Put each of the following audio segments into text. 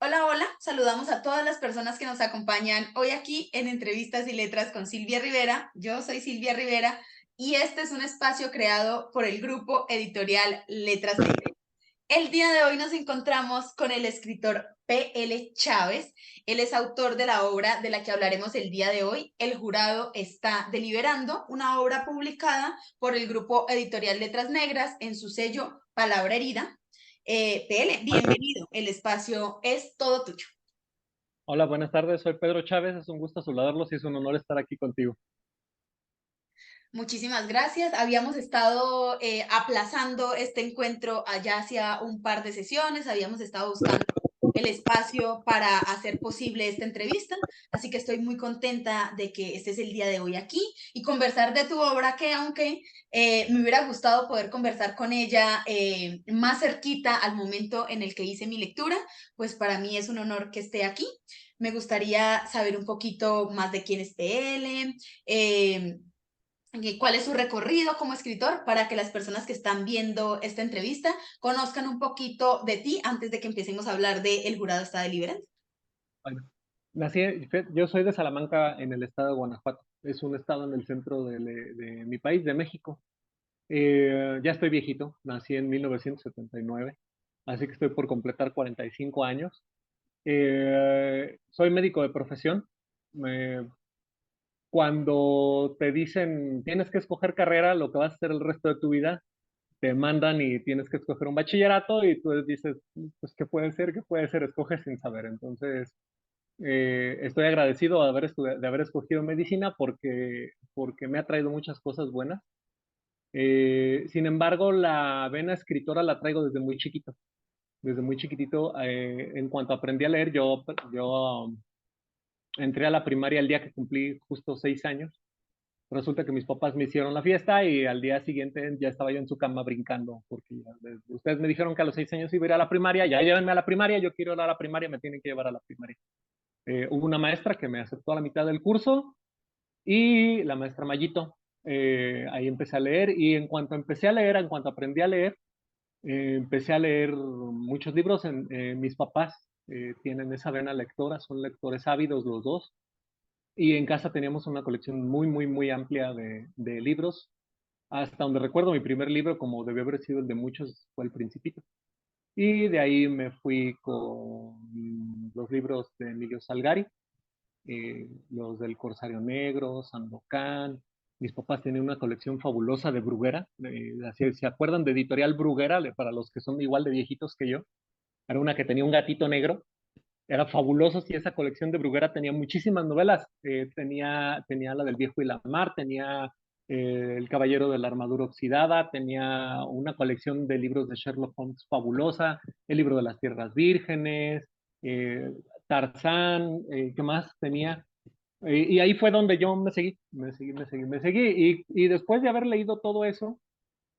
Hola, hola. Saludamos a todas las personas que nos acompañan hoy aquí en Entrevistas y Letras con Silvia Rivera. Yo soy Silvia Rivera y este es un espacio creado por el grupo editorial Letras Negras. El día de hoy nos encontramos con el escritor P.L. Chávez. Él es autor de la obra de la que hablaremos el día de hoy. El jurado está deliberando, una obra publicada por el grupo editorial Letras Negras en su sello Palabra Herida. PL, bienvenido. El espacio es todo tuyo. Hola, buenas tardes. Soy Pedro Chávez. Es un gusto saludarlos y es un honor estar aquí contigo. Muchísimas gracias. Habíamos estado aplazando este encuentro allá hacia un par de sesiones. Habíamos estado buscando el espacio para hacer posible esta entrevista. Así que estoy muy contenta de que estés el día de hoy aquí y conversar de tu obra que aunque me hubiera gustado poder conversar con ella más cerquita al momento en el que hice mi lectura, pues para mí es un honor que esté aquí. Me gustaría saber un poquito más de quién es PL, cuál es su recorrido como escritor para que las personas que están viendo esta entrevista conozcan un poquito de ti antes de que empecemos a hablar de El jurado está deliberando. Bueno, yo soy de Salamanca, en el estado de Guanajuato. Es un estado en el centro de mi país, de México. Ya estoy viejito. Nací en 1979, así que estoy por completar 45 años. Soy médico de profesión. Me- Cuando te dicen tienes que escoger carrera, lo que vas a hacer el resto de tu vida, te mandan y tienes que escoger un bachillerato y tú dices, pues, ¿qué puede ser? ¿Qué puede ser? Escoge sin saber. Entonces, estoy agradecido de haber escogido medicina porque me ha traído muchas cosas buenas. Sin embargo, la vena escritora la traigo desde muy chiquito. Desde muy chiquitito, en cuanto aprendí a leer, yo entré a la primaria el día que cumplí justo 6 años. Resulta que mis papás me hicieron la fiesta y al día siguiente ya estaba yo en su cama brincando, porque ustedes me dijeron que a los 6 años iba a ir a la primaria, ya llévenme a la primaria, yo quiero ir a la primaria, me tienen que llevar a la primaria. Hubo una maestra que me aceptó a la mitad del curso y la maestra Mayito. Ahí empecé a leer y en cuanto empecé a leer, en cuanto aprendí a leer, empecé a leer muchos libros. Mis papás tienen esa vena lectora, son lectores ávidos los dos. Y en casa teníamos una colección muy, muy, muy amplia de libros. Hasta donde recuerdo, mi primer libro, como debió haber sido el de muchos, fue El Principito. Y de ahí me fui con los libros de Emilio Salgari, los del Corsario Negro, Sandokan. Mis papás tenían una colección fabulosa de Bruguera. ¿Se acuerdan de Editorial Bruguera? Para los que son igual de viejitos que yo. Era una que tenía un gatito negro. Era fabuloso, y esa colección de Bruguera tenía muchísimas novelas. Tenía la del Viejo y la Mar, tenía El Caballero de la Armadura Oxidada, tenía una colección de libros de Sherlock Holmes fabulosa, El Libro de las Tierras Vírgenes, eh, Tarzán, ¿qué más tenía? Y ahí fue donde yo me seguí. Y después de haber leído todo eso,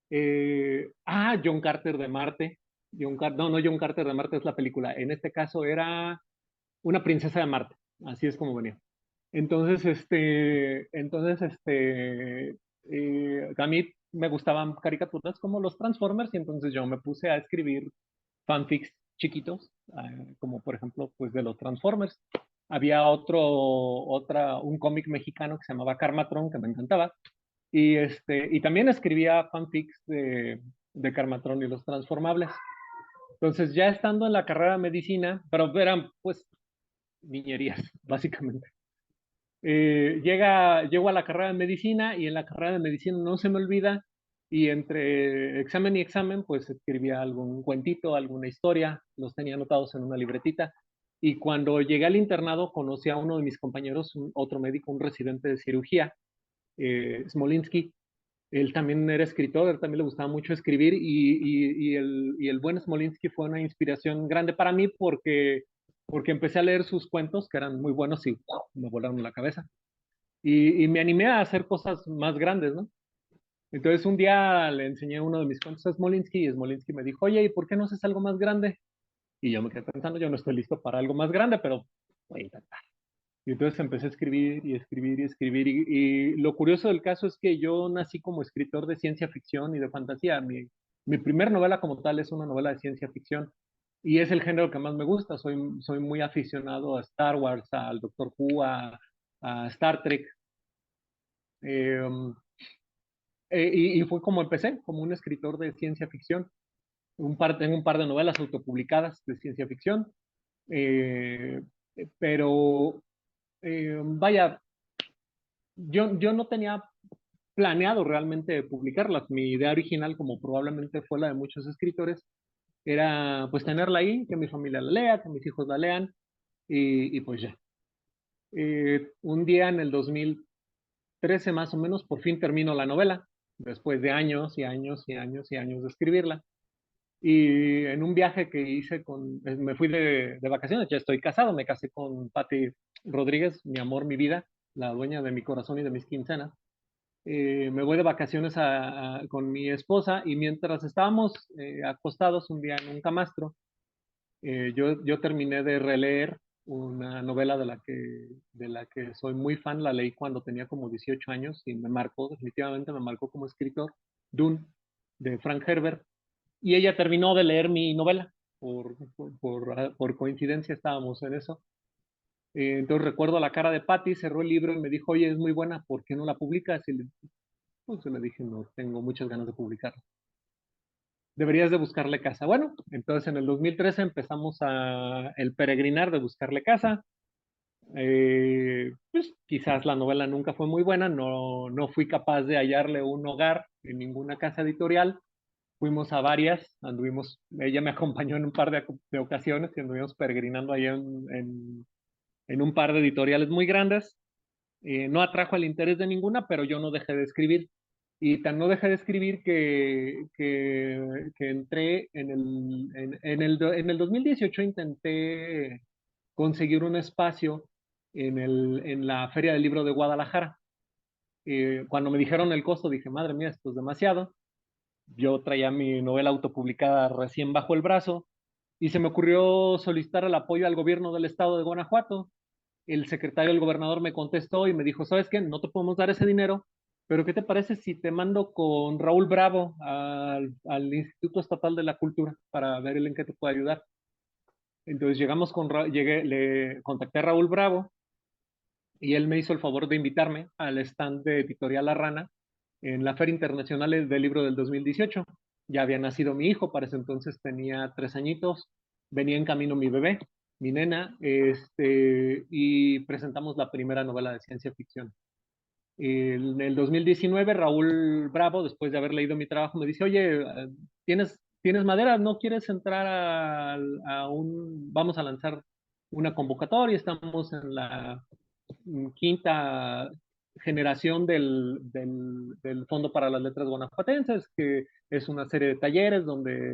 John Carter de Marte. No, John Carter de Marte es la película. En este caso era Una princesa de Marte, así es como venía. A mí me gustaban caricaturas como los Transformers y entonces yo me puse a escribir fanfics chiquitos, como por ejemplo, pues de los Transformers. Había un cómic mexicano que se llamaba Karmatron, que me encantaba, y también escribía fanfics de Karmatron y los Transformables. Entonces, ya estando en la carrera de medicina, pero eran pues niñerías, básicamente. Llego a la carrera de medicina y en la carrera de medicina no se me olvida y entre examen y examen pues escribía algún cuentito, alguna historia, los tenía anotados en una libretita y cuando llegué al internado conocí a uno de mis compañeros, otro médico, un residente de cirugía, Smolinsky. Él también era escritor, él también le gustaba mucho escribir y el buen Smolinsky fue una inspiración grande para mí porque empecé a leer sus cuentos que eran muy buenos y ¡wow! Me volaron la cabeza. Y me animé a hacer cosas más grandes, ¿no? Entonces un día le enseñé uno de mis cuentos a Smolinsky y Smolinsky me dijo, oye, ¿y por qué no haces algo más grande? Y yo me quedé pensando, yo no estoy listo para algo más grande, pero voy a intentar. Y entonces empecé a escribir y escribir y escribir. Y lo curioso del caso es que yo nací como escritor de ciencia ficción y de fantasía. Mi primer novela como tal es una novela de ciencia ficción. y es el género que más me gusta. Soy muy aficionado a Star Wars, al Doctor Who, a Star Trek. Eh, y fue como empecé, como un escritor de ciencia ficción. Tengo un par de novelas autopublicadas de ciencia ficción, eh, pero vaya, yo no tenía planeado realmente publicarlas. Mi idea original, como probablemente fue la de muchos escritores, era pues tenerla ahí, que mi familia la lea, que mis hijos la lean, y pues ya. Un día en el 2013 más o menos, por fin termino la novela, después de años y años y años y años de escribirla. Y en un viaje que hice me fui de vacaciones, ya estoy casado, me casé con Patti Rodríguez, mi amor, mi vida, la dueña de mi corazón y de mis quincenas. Me voy de vacaciones con mi esposa y mientras estábamos acostados un día en un camastro, yo terminé de releer una novela de la que soy muy fan, la leí cuando tenía como 18 años y me marcó, definitivamente me marcó como escritor, Dune, de Frank Herbert, y ella terminó de leer mi novela, por coincidencia estábamos en eso. Entonces recuerdo la cara de Patty, cerró el libro y me dijo, oye, es muy buena, ¿por qué no la publicas? Pues le dije, no, tengo muchas ganas de publicarla. Deberías de buscarle casa. Bueno, entonces en el 2013 empezamos el peregrinar de buscarle casa. Pues quizás la novela nunca fue muy buena, no fui capaz de hallarle un hogar en ninguna casa editorial. Fuimos a varias, ella me acompañó en un par de ocasiones y anduvimos peregrinando ahí en un par de editoriales muy grandes. No atrajo el interés de ninguna, pero yo no dejé de escribir. Y tan no dejé de escribir que entré en el 2018 intenté conseguir un espacio en la Feria del Libro de Guadalajara. Cuando me dijeron el costo, dije, madre mía, esto es demasiado. Yo traía mi novela autopublicada recién bajo el brazo y se me ocurrió solicitar el apoyo al gobierno del estado de Guanajuato. El secretario del gobernador me contestó y me dijo, ¿sabes qué? No te podemos dar ese dinero, pero ¿qué te parece si te mando con Raúl Bravo al Instituto Estatal de la Cultura para ver él en qué te puede ayudar? Entonces le contacté a Raúl Bravo y él me hizo el favor de invitarme al stand de Editorial La Rana en la Feria Internacional del Libro del 2018. Ya había nacido mi hijo, para ese entonces tenía 3 añitos, venía en camino mi bebé, mi nena, y presentamos la primera novela de ciencia ficción. En el 2019, Raúl Bravo, después de haber leído mi trabajo, me dice, oye, ¿tienes madera? ¿No quieres entrar vamos a lanzar una convocatoria? Estamos en la quinta generación del Fondo para las Letras Guanajuatenses, que es una serie de talleres donde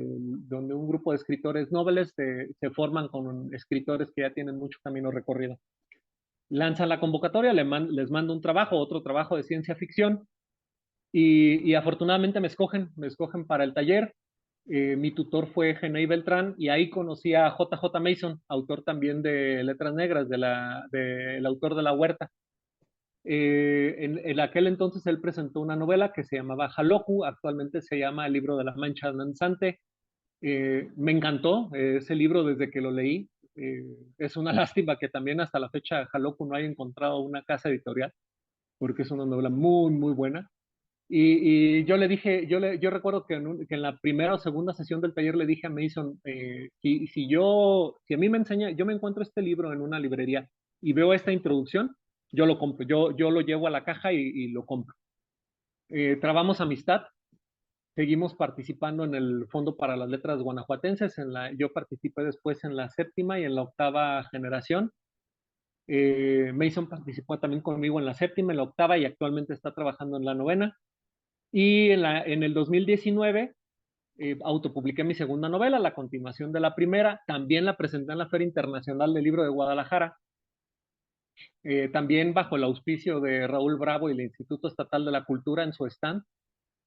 un grupo de escritores nobles se forman con escritores que ya tienen mucho camino recorrido. Lanzan la convocatoria, les mando un trabajo, otro trabajo de ciencia ficción, y afortunadamente me escogen para el taller. Mi tutor fue Genei Beltrán y ahí conocí a JJ Mason, autor también de Letras Negras, del autor de La Huerta. En aquel entonces él presentó una novela que se llamaba Jaloku, actualmente se llama El libro de la mancha danzante. Me encantó ese libro desde que lo leí. Es una lástima que también hasta la fecha Jaloku no haya encontrado una casa editorial, porque es una novela muy, muy buena. Y yo le dije, yo recuerdo que en la primera o segunda sesión del taller le dije a Mason, si a mí me enseña, yo me encuentro este libro en una librería y veo esta introducción, yo lo compro, yo lo llevo a la caja y lo compro. Trabamos amistad, seguimos participando en el Fondo para las Letras Guanajuatenses, yo participé después en la séptima y en la octava generación. Mason participó también conmigo en la séptima, en la octava y actualmente está trabajando en la novena. Y en el 2019 autopubliqué mi segunda novela, la continuación de la primera. También la presenté en la Feria Internacional del Libro de Guadalajara, también bajo el auspicio de Raúl Bravo y el Instituto Estatal de la Cultura en su stand.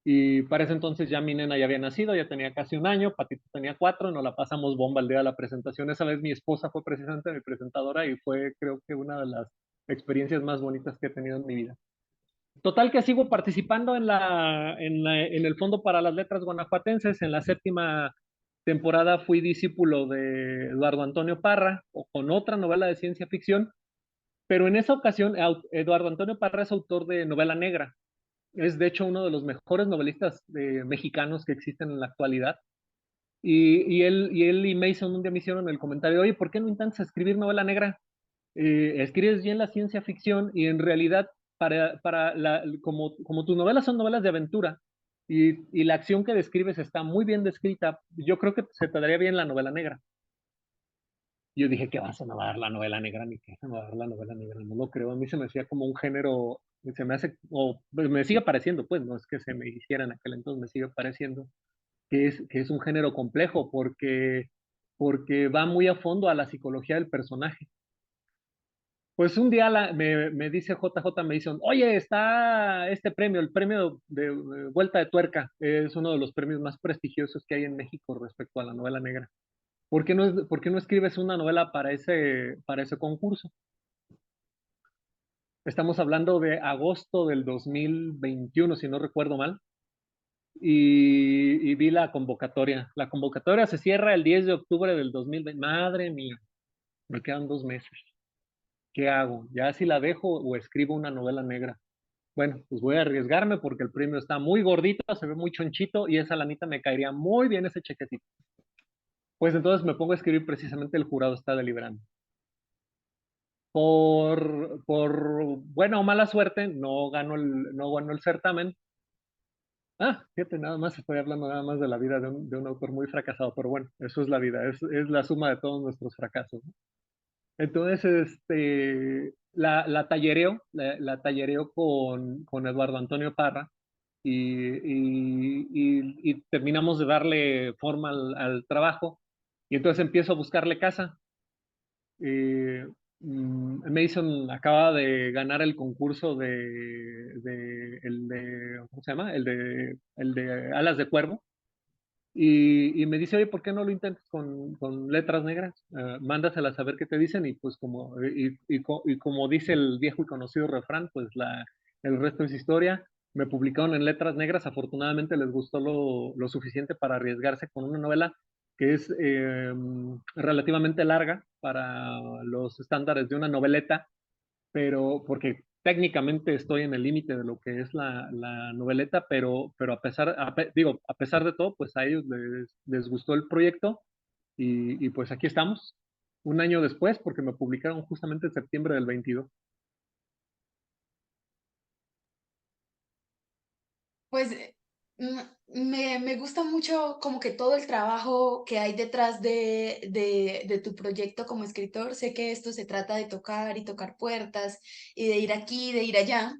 Y para ese entonces ya mi nena ya había nacido, ya tenía casi un año, Patito tenía 4, nos la pasamos bomba el día de la presentación. Esa vez mi esposa fue precisamente mi presentadora y fue creo que una de las experiencias más bonitas que he tenido en mi vida. Total que sigo participando en el Fondo para las Letras Guanajuatenses, en la séptima temporada fui discípulo de Eduardo Antonio Parra, o con otra novela de ciencia ficción, pero en esa ocasión Eduardo Antonio Parra es autor de novela negra. Es de hecho uno de los mejores novelistas mexicanos que existen en la actualidad. Y él y Mason un día me hicieron el comentario, oye, ¿por qué no intentas escribir novela negra? Escribes bien la ciencia ficción y en realidad, como tus novelas son novelas de aventura y la acción que describes está muy bien descrita, yo creo que se te daría bien la novela negra. Yo dije, ¿qué vas a dar la novela negra? Ni qué va a dar la novela negra, no lo creo. A mí se me hacía como un género, se me hace, o me sigue pareciendo, pues no es que se me hiciera en aquel entonces, me sigue pareciendo que es un género complejo porque va muy a fondo a la psicología del personaje. Pues un día me dice JJ, me dicen, oye, está este premio, el premio de Vuelta de Tuerca, es uno de los premios más prestigiosos que hay en México respecto a la novela negra. ¿Por qué no escribes una novela para ese concurso? Estamos hablando de agosto del 2021, si no recuerdo mal, y vi la convocatoria. La convocatoria se cierra el 10 de octubre del 2020. Madre mía, me quedan 2 meses. ¿Qué hago? ¿Ya si la dejo o escribo una novela negra? Bueno, pues voy a arriesgarme porque el premio está muy gordito, se ve muy chonchito y esa lanita me caería muy bien ese chequecito. Pues entonces me pongo a escribir precisamente el jurado está deliberando. Por buena o mala suerte, no ganó el certamen. Fíjate, nada más estoy hablando nada más de la vida de un autor muy fracasado, pero bueno, eso es la vida, es la suma de todos nuestros fracasos, ¿no? Entonces, la tallereo con Eduardo Antonio Parra y terminamos de darle forma al trabajo y entonces empiezo a buscarle casa. Eh, Mason acaba de ganar el concurso ¿cómo se llama? El de Alas de Cuervo. Y me dice, oye, ¿por qué no lo intentas con letras negras? Mándaselas a ver qué te dicen y pues como dice el viejo y conocido refrán, pues el resto es historia. Me publicaron en letras negras, afortunadamente les gustó lo suficiente para arriesgarse con una novela que es relativamente larga para los estándares de una noveleta, pero porque técnicamente estoy en el límite de lo que es la noveleta, pero a pesar de todo, pues a ellos les gustó el proyecto y pues aquí estamos, un año después, porque me publicaron justamente en septiembre del 22. Pues me gusta mucho como que todo el trabajo que hay detrás de tu proyecto como escritor. Sé que esto se trata de tocar y tocar puertas y de ir aquí, de ir allá,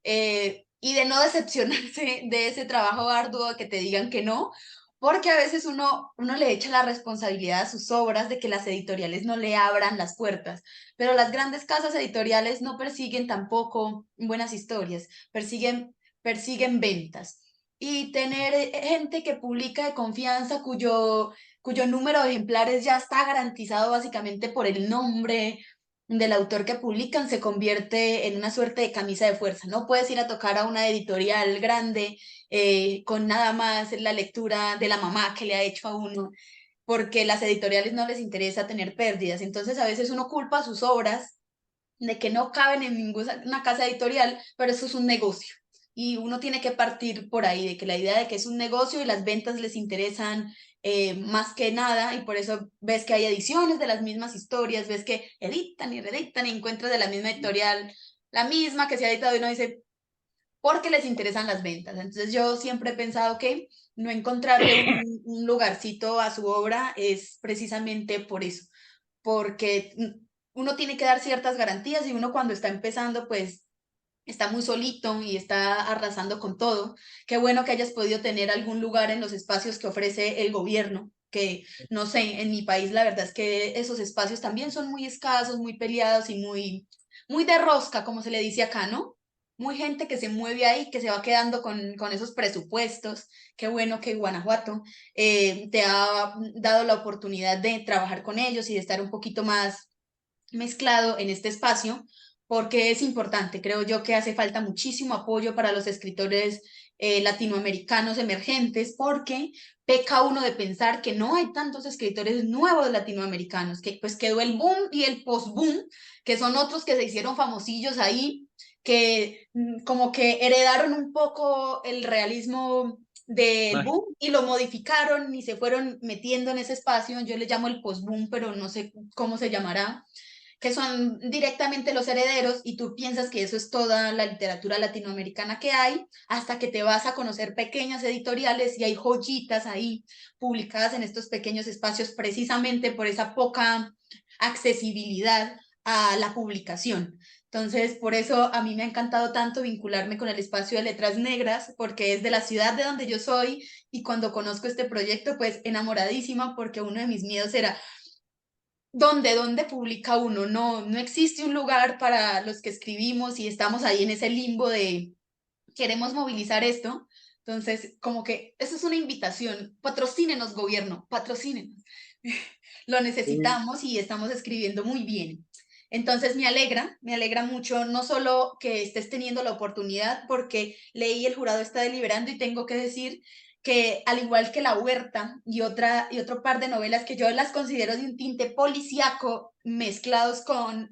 y de no decepcionarse de ese trabajo arduo, que te digan que no, porque a veces uno le echa la responsabilidad a sus obras de que las editoriales no le abran las puertas, pero las grandes casas editoriales no persiguen tampoco buenas historias, persiguen ventas. Y tener gente que publica de confianza, cuyo número de ejemplares ya está garantizado básicamente por el nombre del autor que publican, se convierte en una suerte de camisa de fuerza. No puedes ir a tocar a una editorial grande con nada más la lectura de la mamá que le ha hecho a uno, porque las editoriales no les interesa tener pérdidas. Entonces a veces uno culpa sus obras de que no caben en ninguna casa editorial, pero eso es un negocio. Y uno tiene que partir por ahí, de que la idea de que es un negocio y las ventas les interesan más que nada, y por eso ves que hay ediciones de las mismas historias, ves que editan y reeditan y encuentras de la misma editorial la misma que se ha editado y uno dice, porque les interesan las ventas. Entonces yo siempre he pensado que no encontrarle un lugarcito a su obra es precisamente por eso, porque uno tiene que dar ciertas garantías y uno cuando está empezando, pues está muy solito y está arrasando con todo. Qué bueno que hayas podido tener algún lugar en los espacios que ofrece el gobierno, que no sé, en mi país la verdad es que esos espacios también son muy escasos, muy peleados y muy de rosca, como se le dice acá, ¿no? Muy gente que se mueve ahí, que se va quedando con esos presupuestos. Qué bueno que Guanajuato te ha dado la oportunidad de trabajar con ellos y de estar un poquito más mezclado en este espacio, porque es importante. Creo yo que hace falta muchísimo apoyo para los escritores latinoamericanos emergentes, porque peca uno de pensar que no hay tantos escritores nuevos latinoamericanos, que pues quedó el boom y el post-boom, que son otros que se hicieron famosillos ahí, que como que heredaron un poco el realismo del Mágico. boom y lo modificaron y se fueron metiendo en ese espacio. Yo le llamo el post-boom, pero no sé cómo se llamará, que son directamente los herederos y tú piensas que eso es toda la literatura latinoamericana que hay, hasta que te vas a conocer pequeñas editoriales y hay joyitas ahí publicadas en estos pequeños espacios precisamente por esa poca accesibilidad a la publicación. Entonces, por eso a mí me ha encantado tanto vincularme con el espacio de letras negras, porque es de la ciudad de donde yo soy y cuando conozco este proyecto, pues enamoradísima, porque uno de mis miedos era, ¿dónde publica uno? No, no existe un lugar para los que escribimos y estamos ahí en ese limbo de queremos movilizar esto. Entonces, como que eso es una invitación. Patrocínenos, gobierno, patrocínenos. Lo Sí, necesitamos y estamos escribiendo muy bien. Entonces me alegra mucho, no solo que estés teniendo la oportunidad, porque leí El jurado está deliberando y tengo que decir que al igual que La Huerta y otro par de novelas que yo las considero de un tinte policíaco mezclados con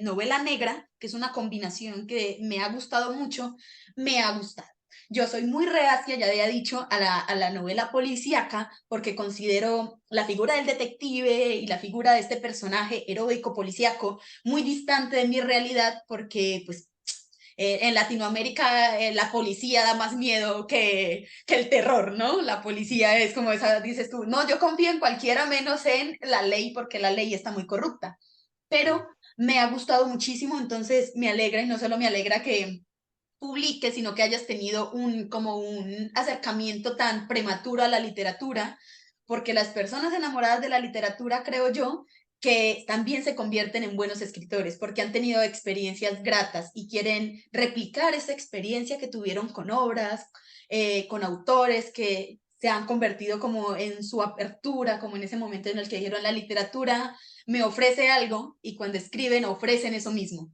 novela negra, que es una combinación que me ha gustado mucho, me ha gustado. Yo soy muy reacia, ya había dicho, a la novela policíaca porque considero la figura del detective y la figura de este personaje heroico policíaco muy distante de mi realidad porque pues en Latinoamérica la policía da más miedo que el terror, ¿no? La policía es como esa, dices tú, no, yo confío en cualquiera menos en la ley porque la ley está muy corrupta. Pero me ha gustado muchísimo, entonces me alegra y no solo me alegra que publiques, sino que hayas tenido como un acercamiento tan prematuro a la literatura, porque las personas enamoradas de la literatura, creo yo, que también se convierten en buenos escritores, porque han tenido experiencias gratas y quieren replicar esa experiencia que tuvieron con obras, con autores que se han convertido como en su apertura, como en ese momento en el que dijeron la literatura me ofrece algo y cuando escriben ofrecen eso mismo.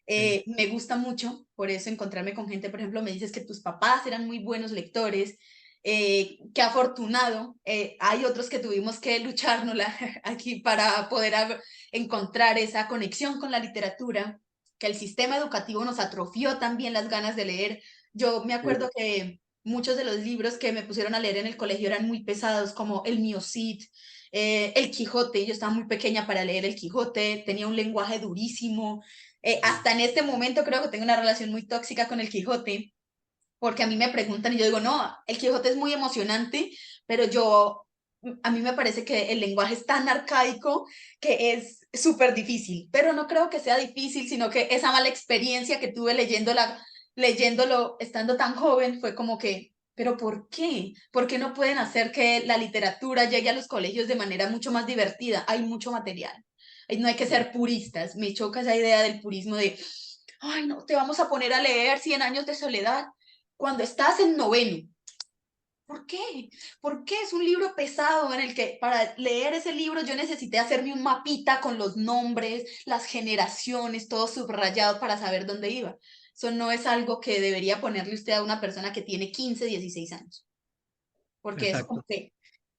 sí. Me gusta mucho, por eso encontrarme con gente, por ejemplo, me dices que tus papás eran muy buenos lectores, qué afortunado. Hay otros que tuvimos que lucharnosla aquí para poder encontrar esa conexión con la literatura, que el sistema educativo nos atrofió también las ganas de leer. Yo me Sí. acuerdo que muchos de los libros que me pusieron a leer en el colegio eran muy pesados, como El Mío Cid, El Quijote. Yo estaba muy pequeña para leer El Quijote, tenía un lenguaje durísimo, hasta en este momento creo que tengo una relación muy tóxica con el Quijote, porque a mí me preguntan y yo digo, no, el Quijote es muy emocionante, pero a mí me parece que el lenguaje es tan arcaico que es súper difícil, pero no creo que sea difícil, sino que esa mala experiencia que tuve leyéndolo estando tan joven fue como que, pero ¿por qué? ¿Por qué no pueden hacer que la literatura llegue a los colegios de manera mucho más divertida? Hay mucho material. No hay que ser puristas. Me choca esa idea del purismo de, ay, no, te vamos a poner a leer Cien años de soledad cuando estás en noveno. ¿Por qué? ¿Por qué es un libro pesado en el que para leer ese libro yo necesité hacerme un mapita con los nombres, las generaciones, todo subrayado para saber dónde iba? Eso no es algo que debería ponerle usted a una persona que tiene 15, 16 años, porque eso como Exacto. que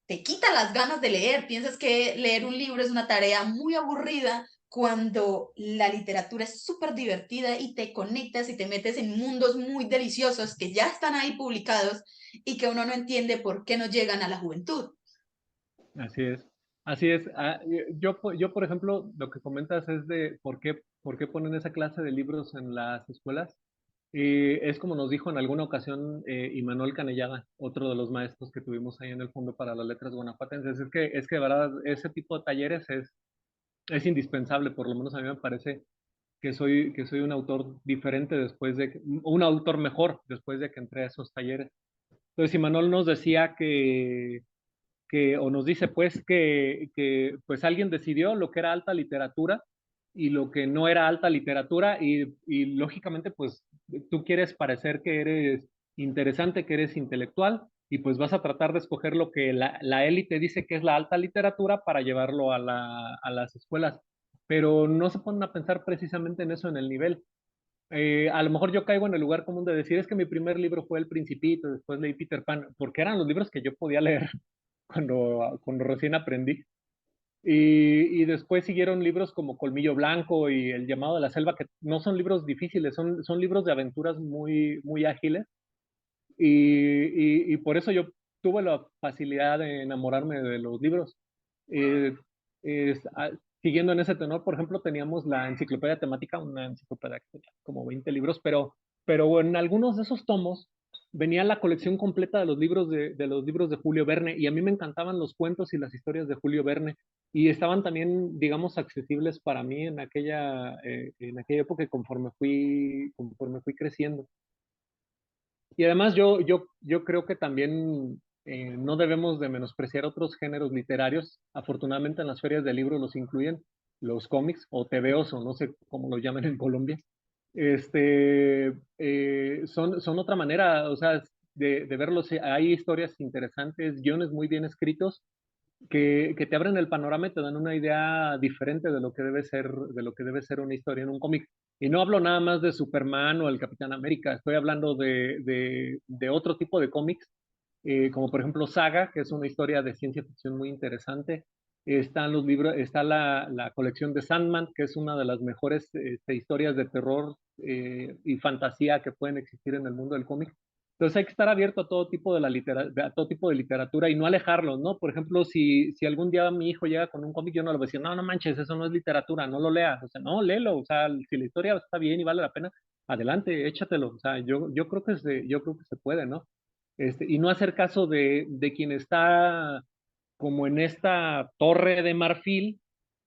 te quita las ganas de leer. Piensas que leer un libro es una tarea muy aburrida cuando la literatura es súper divertida y te conectas y te metes en mundos muy deliciosos que ya están ahí publicados y que uno no entiende por qué no llegan a la juventud. Así es. Así es. Yo, por ejemplo, lo que comentas es de por qué ponen esa clase de libros en las escuelas. Es como nos dijo en alguna ocasión Imanol Canellaga, otro de los maestros que tuvimos ahí en el Fondo para las Letras Guanajuatenses, es que de verdad ese tipo de talleres es indispensable, por lo menos a mí me parece que soy un autor diferente después un autor mejor después de que entré a esos talleres. Entonces Imanol nos decía o nos dice pues que pues alguien decidió lo que era alta literatura y lo que no era alta literatura y lógicamente pues tú quieres parecer que eres interesante, que eres intelectual y pues vas a tratar de escoger lo que la élite dice que es la alta literatura para llevarlo a las escuelas, pero no se ponen a pensar precisamente en eso en el nivel. A lo mejor yo caigo en el lugar común de decir, es que mi primer libro fue El Principito, después leí Peter Pan, porque eran los libros que yo podía leer cuando recién aprendí. Y después siguieron libros como Colmillo Blanco y El Llamado de la Selva, que no son libros difíciles, son libros de aventuras muy ágiles. Y por eso yo tuve la facilidad de enamorarme de los libros. Eh, es- a- Siguiendo en ese tenor, por ejemplo, teníamos la enciclopedia temática, una enciclopedia que tenía como 20 libros, pero en algunos de esos tomos venía la colección completa de los libros de Julio Verne, y a mí me encantaban los cuentos y las historias de Julio Verne, y estaban también, digamos, accesibles para mí en aquella época y conforme fui creciendo. Y además yo creo que también no debemos de menospreciar otros géneros literarios. Afortunadamente en las ferias de libros los incluyen los cómics o tebeos o no sé cómo lo llaman en Colombia. Son otra manera, o sea, de verlos. Hay historias interesantes, guiones muy bien escritos que te abren el panorama y te dan una idea diferente de lo que debe ser una historia en un cómic. Y no hablo nada más de Superman o el Capitán América, estoy hablando de otro tipo de cómics, como por ejemplo Saga, que es una historia de ciencia ficción muy interesante. Están los libros, está la colección de Sandman, que es una de las mejores historias de terror y fantasía que pueden existir en el mundo del cómic. Entonces hay que estar abierto a todo tipo a todo tipo de literatura y no alejarlos, ¿no? Por ejemplo, si algún día mi hijo llega con un cómic, yo no le voy a decir, no, no manches, eso no es literatura, no lo leas. O sea, no, léelo. O sea, si la historia está bien y vale la pena, adelante, échatelo. O sea, yo creo que se puede, ¿no? Y no hacer caso de quien está como en esta torre de marfil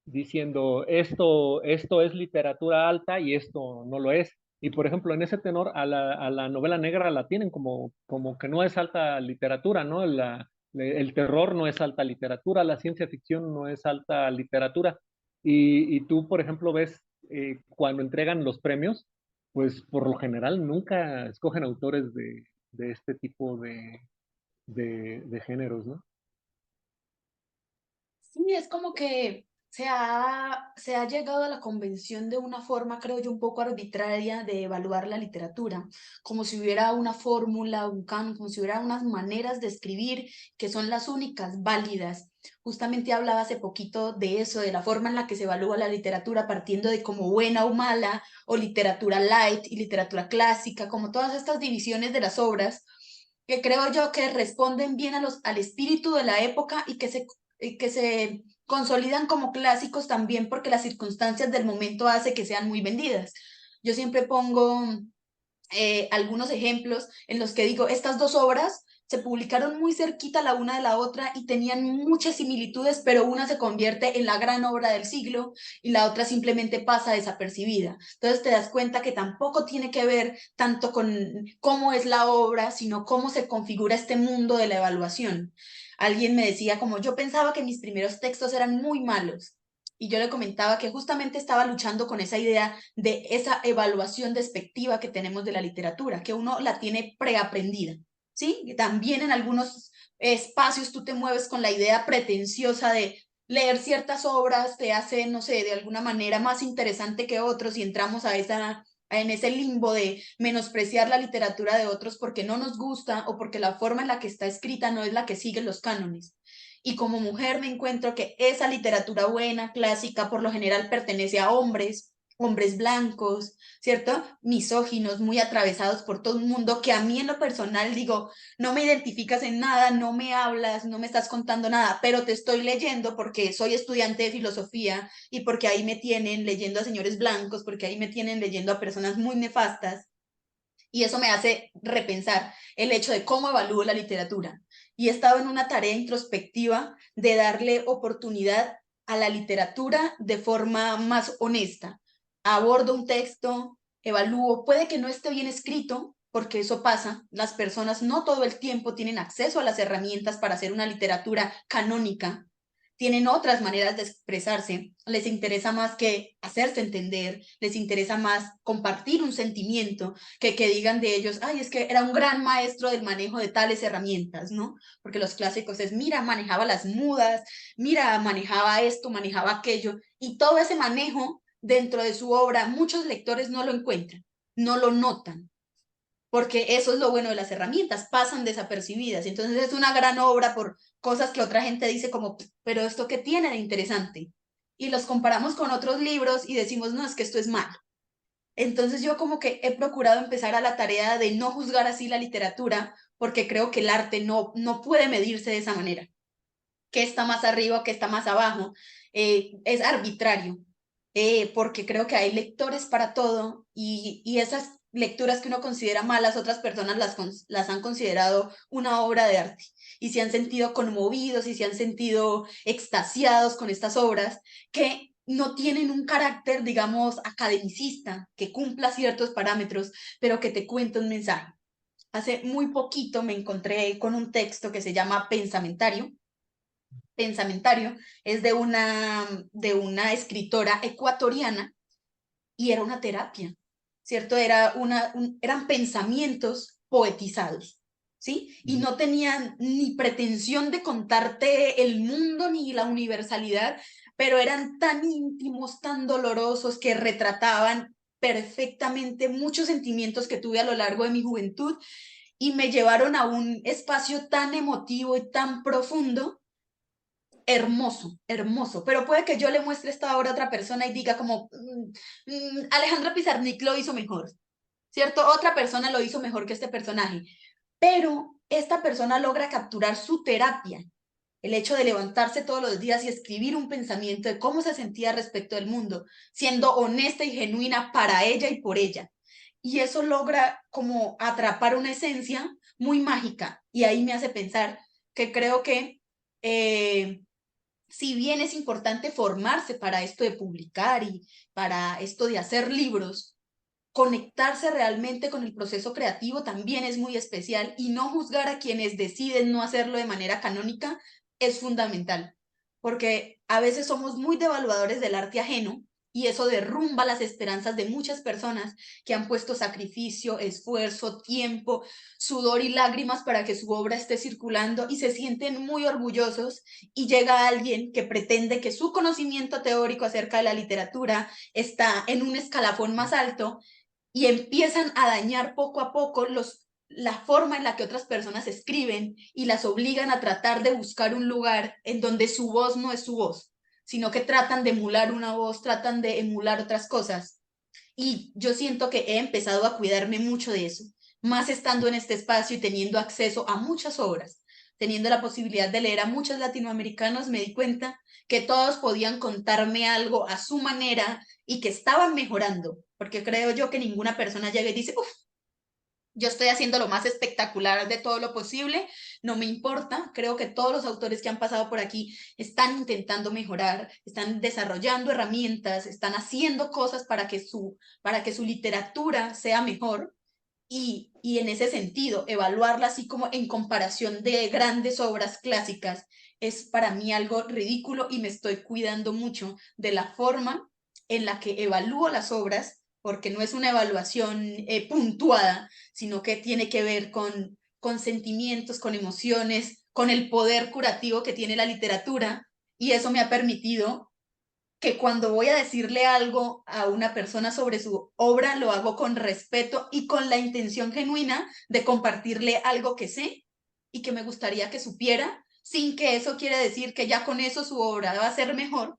diciendo esto es literatura alta y esto no lo es. Y por ejemplo, en ese tenor a la novela negra la tienen como que no es alta literatura, ¿no? El terror no es alta literatura, la ciencia ficción no es alta literatura. Y tú, por ejemplo, ves cuando entregan los premios, pues por lo general nunca escogen autores de este tipo de géneros, ¿no? Sí, es como que se ha llegado a la convención de una forma, creo yo, un poco arbitraria de evaluar la literatura, como si hubiera una fórmula, un canon, como si hubiera unas maneras de escribir que son las únicas válidas. Justamente hablaba hace poquito de eso, de la forma en la que se evalúa la literatura partiendo de como buena o mala, o literatura light y literatura clásica, como todas estas divisiones de las obras que creo yo que responden bien al espíritu de la época y que se consolidan como clásicos también porque las circunstancias del momento hace que sean muy vendidas. Yo siempre pongo algunos ejemplos en los que digo, estas dos obras se publicaron muy cerquita la una de la otra y tenían muchas similitudes, pero una se convierte en la gran obra del siglo y la otra simplemente pasa desapercibida. Entonces te das cuenta que tampoco tiene que ver tanto con cómo es la obra, sino cómo se configura este mundo de la evaluación. Alguien me decía como yo pensaba que mis primeros textos eran muy malos y yo le comentaba que justamente estaba luchando con esa idea de esa evaluación despectiva que tenemos de la literatura, que uno la tiene preaprendida, ¿sí? Y también en algunos espacios tú te mueves con la idea pretenciosa de leer ciertas obras te hace, no sé, de alguna manera más interesante que otros y entramos en ese limbo de menospreciar la literatura de otros porque no nos gusta o porque la forma en la que está escrita no es la que sigue los cánones. Y como mujer me encuentro que esa literatura buena, clásica, por lo general pertenece a hombres, hombres blancos, ¿cierto? Misóginos, muy atravesados por todo el mundo, que a mí en lo personal digo, no me identificas en nada, no me hablas, no me estás contando nada, pero te estoy leyendo porque soy estudiante de filosofía y porque ahí me tienen leyendo a señores blancos, porque ahí me tienen leyendo a personas muy nefastas. Y eso me hace repensar el hecho de cómo evalúo la literatura. Y he estado en una tarea introspectiva de darle oportunidad a la literatura de forma más honesta. Abordo un texto, evalúo, puede que no esté bien escrito, porque eso pasa, las personas no todo el tiempo tienen acceso a las herramientas para hacer una literatura canónica, tienen otras maneras de expresarse, les interesa más que hacerse entender, les interesa más compartir un sentimiento que digan de ellos, ay, es que era un gran maestro del manejo de tales herramientas, ¿no? Porque los clásicos es, mira, manejaba las mudas, mira, manejaba esto, manejaba aquello, y todo ese manejo dentro de su obra, muchos lectores no lo encuentran. no lo notan, porque eso es lo bueno de las herramientas, pasan desapercibidas. Entonces es una gran obra por cosas que otra gente dice como, pero ¿esto qué tiene de interesante? Y los comparamos con otros libros y decimos, no, es que esto es malo. Entonces yo como que he procurado empezar a la tarea de no juzgar así la literatura, porque creo que el arte no puede medirse de esa manera. Qué está más arriba, qué está más abajo, es arbitrario, porque creo que hay lectores para todo y esas lecturas que uno considera malas, otras personas las han considerado una obra de arte y se han sentido conmovidos y se han sentido extasiados con estas obras que no tienen un carácter, digamos, academicista, que cumpla ciertos parámetros, pero que te cuenta un mensaje. Hace muy poquito me encontré con un texto que se llama Pensamentario, es de una escritora ecuatoriana y era una terapia, ¿cierto? Eran pensamientos poetizados, ¿sí? Y no tenían ni pretensión de contarte el mundo ni la universalidad, pero eran tan íntimos, tan dolorosos que retrataban perfectamente muchos sentimientos que tuve a lo largo de mi juventud y me llevaron a un espacio tan emotivo y tan profundo hermoso, hermoso, pero puede que yo le muestre esta obra a otra persona y diga como, Alejandra Pizarnik lo hizo mejor, ¿cierto? Otra persona lo hizo mejor que este personaje, pero esta persona logra capturar su terapia, el hecho de levantarse todos los días y escribir un pensamiento de cómo se sentía respecto del mundo, siendo honesta y genuina para ella y por ella. Y eso logra como atrapar una esencia muy mágica y ahí me hace pensar que creo que si bien es importante formarse para esto de publicar y para esto de hacer libros, conectarse realmente con el proceso creativo también es muy especial y no juzgar a quienes deciden no hacerlo de manera canónica es fundamental, porque a veces somos muy devaluadores del arte ajeno y eso derrumba las esperanzas de muchas personas que han puesto sacrificio, esfuerzo, tiempo, sudor y lágrimas para que su obra esté circulando y se sienten muy orgullosos y llega alguien que pretende que su conocimiento teórico acerca de la literatura está en un escalafón más alto y empiezan a dañar poco a poco la forma en la que otras personas escriben y las obligan a tratar de buscar un lugar en donde su voz no es su voz, sino que tratan de emular una voz, tratan de emular otras cosas. Y yo siento que he empezado a cuidarme mucho de eso, más estando en este espacio y teniendo acceso a muchas obras, teniendo la posibilidad de leer a muchos latinoamericanos, me di cuenta que todos podían contarme algo a su manera y que estaban mejorando, porque creo yo que ninguna persona llega y dice, uff, yo estoy haciendo lo más espectacular de todo lo posible, no me importa, creo que todos los autores que han pasado por aquí están intentando mejorar, están desarrollando herramientas, están haciendo cosas para que su literatura sea mejor y en ese sentido, evaluarla así como en comparación de grandes obras clásicas es para mí algo ridículo y me estoy cuidando mucho de la forma en la que evalúo las obras, porque no es una evaluación puntuada, sino que tiene que ver con sentimientos, con emociones, con el poder curativo que tiene la literatura y eso me ha permitido que cuando voy a decirle algo a una persona sobre su obra, lo hago con respeto y con la intención genuina de compartirle algo que sé y que me gustaría que supiera, sin que eso quiera decir que ya con eso su obra va a ser mejor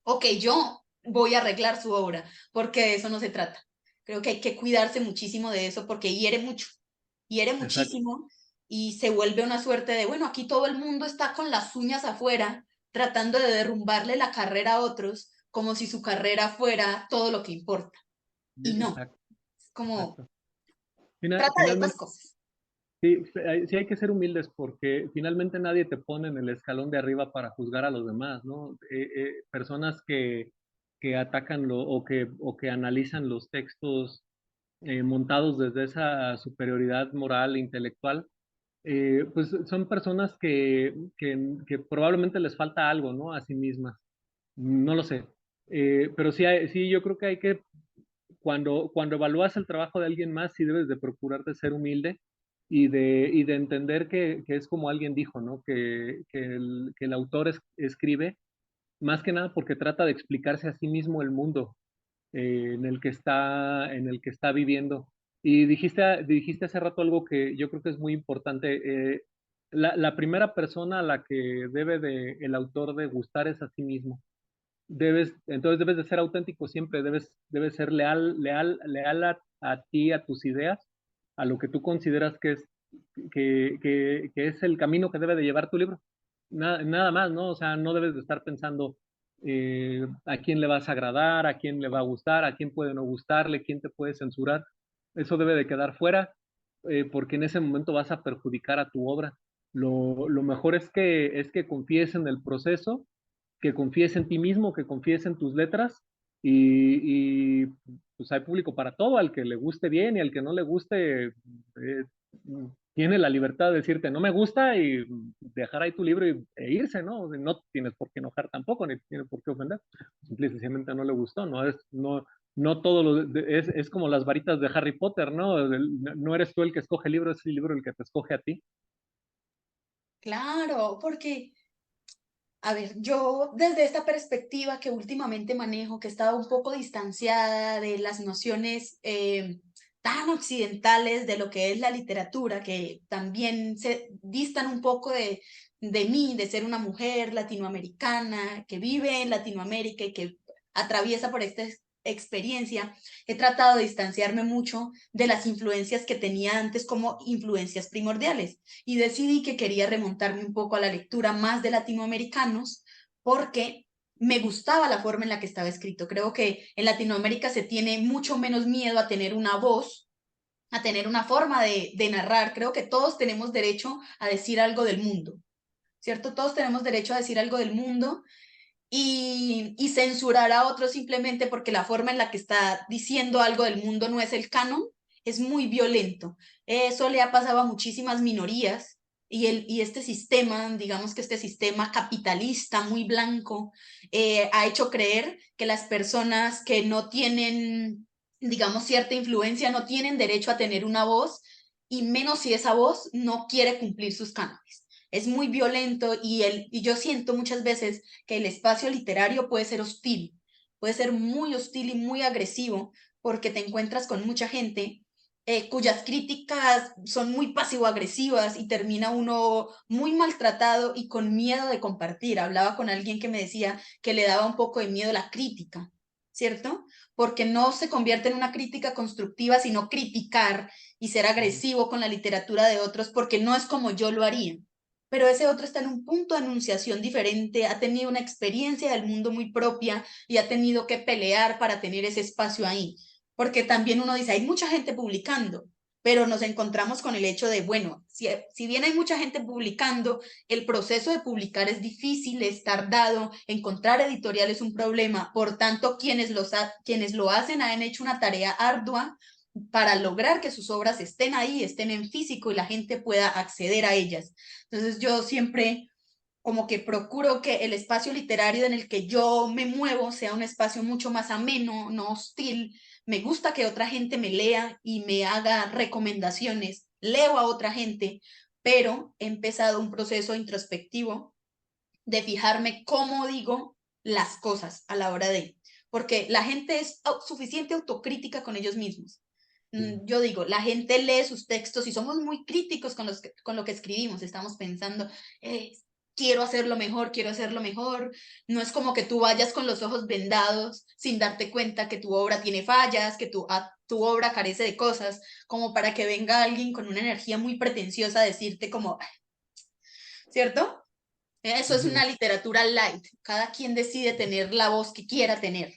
o que yo voy a arreglar su obra, porque de eso no se trata. Creo que hay que cuidarse muchísimo de eso porque hiere mucho, hiere Exacto. muchísimo y se vuelve una suerte de, bueno, aquí todo el mundo está con las uñas afuera tratando de derrumbarle la carrera a otros como si su carrera fuera todo lo que importa. Y no, Exacto, es como, exacto. trata de otras Finalmente, cosas. sí, sí hay que ser humildes porque finalmente nadie te pone en el escalón de arriba para juzgar a los demás, ¿no? Personas que atacan o que analizan los textos montados desde esa superioridad moral e intelectual, pues son personas que probablemente les falta algo, ¿no? A sí mismas. No lo sé. Pero sí, sí, yo creo que hay que cuando evalúas el trabajo de alguien más, sí debes de procurar de ser humilde y de entender que es como alguien dijo, ¿no? Que el autor escribe más que nada porque trata de explicarse a sí mismo el mundo. en el que está viviendo. Y dijiste hace rato algo que yo creo que es muy importante. La primera persona a la que debe el autor de gustar es a sí mismo. Entonces debes de ser auténtico siempre, debes ser leal a ti, a tus ideas, a lo que tú consideras que es el camino que debe de llevar tu libro. Nada más, ¿no? O sea, no debes de estar pensando a quién le vas a agradar, a quién le va a gustar, a quién puede no gustarle, quién te puede censurar. Eso debe de quedar fuera, porque en ese momento vas a perjudicar a tu obra. Lo mejor es que confíes en el proceso, que confíes en ti mismo, que confíes en tus letras y pues hay público para todo, al que le guste bien y al que no le guste, tiene la libertad de decirte no me gusta y dejar ahí tu libro e irse, ¿no? No tienes por qué enojar tampoco, ni tienes por qué ofender, simple y sencillamente no le gustó, no todo es como las varitas de Harry Potter, ¿no? No eres tú el que escoge el libro, es el libro el que te escoge a ti. Claro, porque a ver, yo desde esta perspectiva que últimamente manejo, que he estado un poco distanciada de las nociones tan occidentales de lo que es la literatura, que también se distan un poco de mí, de ser una mujer latinoamericana que vive en Latinoamérica y que atraviesa por esta experiencia, he tratado de distanciarme mucho de las influencias que tenía antes como influencias primordiales y decidí que quería remontarme un poco a la lectura más de latinoamericanos porque me gustaba la forma en la que estaba escrito. Creo que en Latinoamérica se tiene mucho menos miedo a tener una voz, a tener una forma de narrar. Creo que todos tenemos derecho a decir algo del mundo, ¿cierto? Todos tenemos derecho a decir algo del mundo y censurar a otros simplemente porque la forma en la que está diciendo algo del mundo no es el canon, es muy violento. Eso le ha pasado a muchísimas minorías y este sistema, digamos que este sistema capitalista muy blanco, ha hecho creer que las personas que no tienen, digamos, cierta influencia no tienen derecho a tener una voz y menos si esa voz no quiere cumplir sus cánones. Es muy violento y yo siento muchas veces que el espacio literario puede ser hostil, puede ser muy hostil y muy agresivo porque te encuentras con mucha gente cuyas críticas son muy pasivo-agresivas y termina uno muy maltratado y con miedo de compartir. Hablaba con alguien que me decía que le daba un poco de miedo la crítica, ¿cierto? Porque no se convierte en una crítica constructiva, sino criticar y ser agresivo con la literatura de otros porque no es como yo lo haría, pero ese otro está en un punto de anunciación diferente, ha tenido una experiencia del mundo muy propia y ha tenido que pelear para tener ese espacio ahí. Porque también uno dice, hay mucha gente publicando, pero nos encontramos con el hecho de, bueno, si bien hay mucha gente publicando, el proceso de publicar es difícil, es tardado, encontrar editorial es un problema, por tanto, quienes lo hacen han hecho una tarea ardua para lograr que sus obras estén ahí, estén en físico y la gente pueda acceder a ellas. Entonces yo siempre como que procuro que el espacio literario en el que yo me muevo sea un espacio mucho más ameno, no hostil. Me gusta que otra gente me lea y me haga recomendaciones. Leo a otra gente, pero he empezado un proceso introspectivo de fijarme cómo digo las cosas a la hora de, porque la gente es suficiente autocrítica con ellos mismos. Yo digo, la gente lee sus textos y somos muy críticos con lo que escribimos. Estamos pensando, eh, quiero hacerlo mejor, quiero hacerlo mejor. No es como que tú vayas con los ojos vendados sin darte cuenta que tu obra tiene fallas, que tu obra carece de cosas, como para que venga alguien con una energía muy pretenciosa a decirte como, ¿cierto? Eso es Ujú. una literatura light. Cada quien decide tener la voz que quiera tener.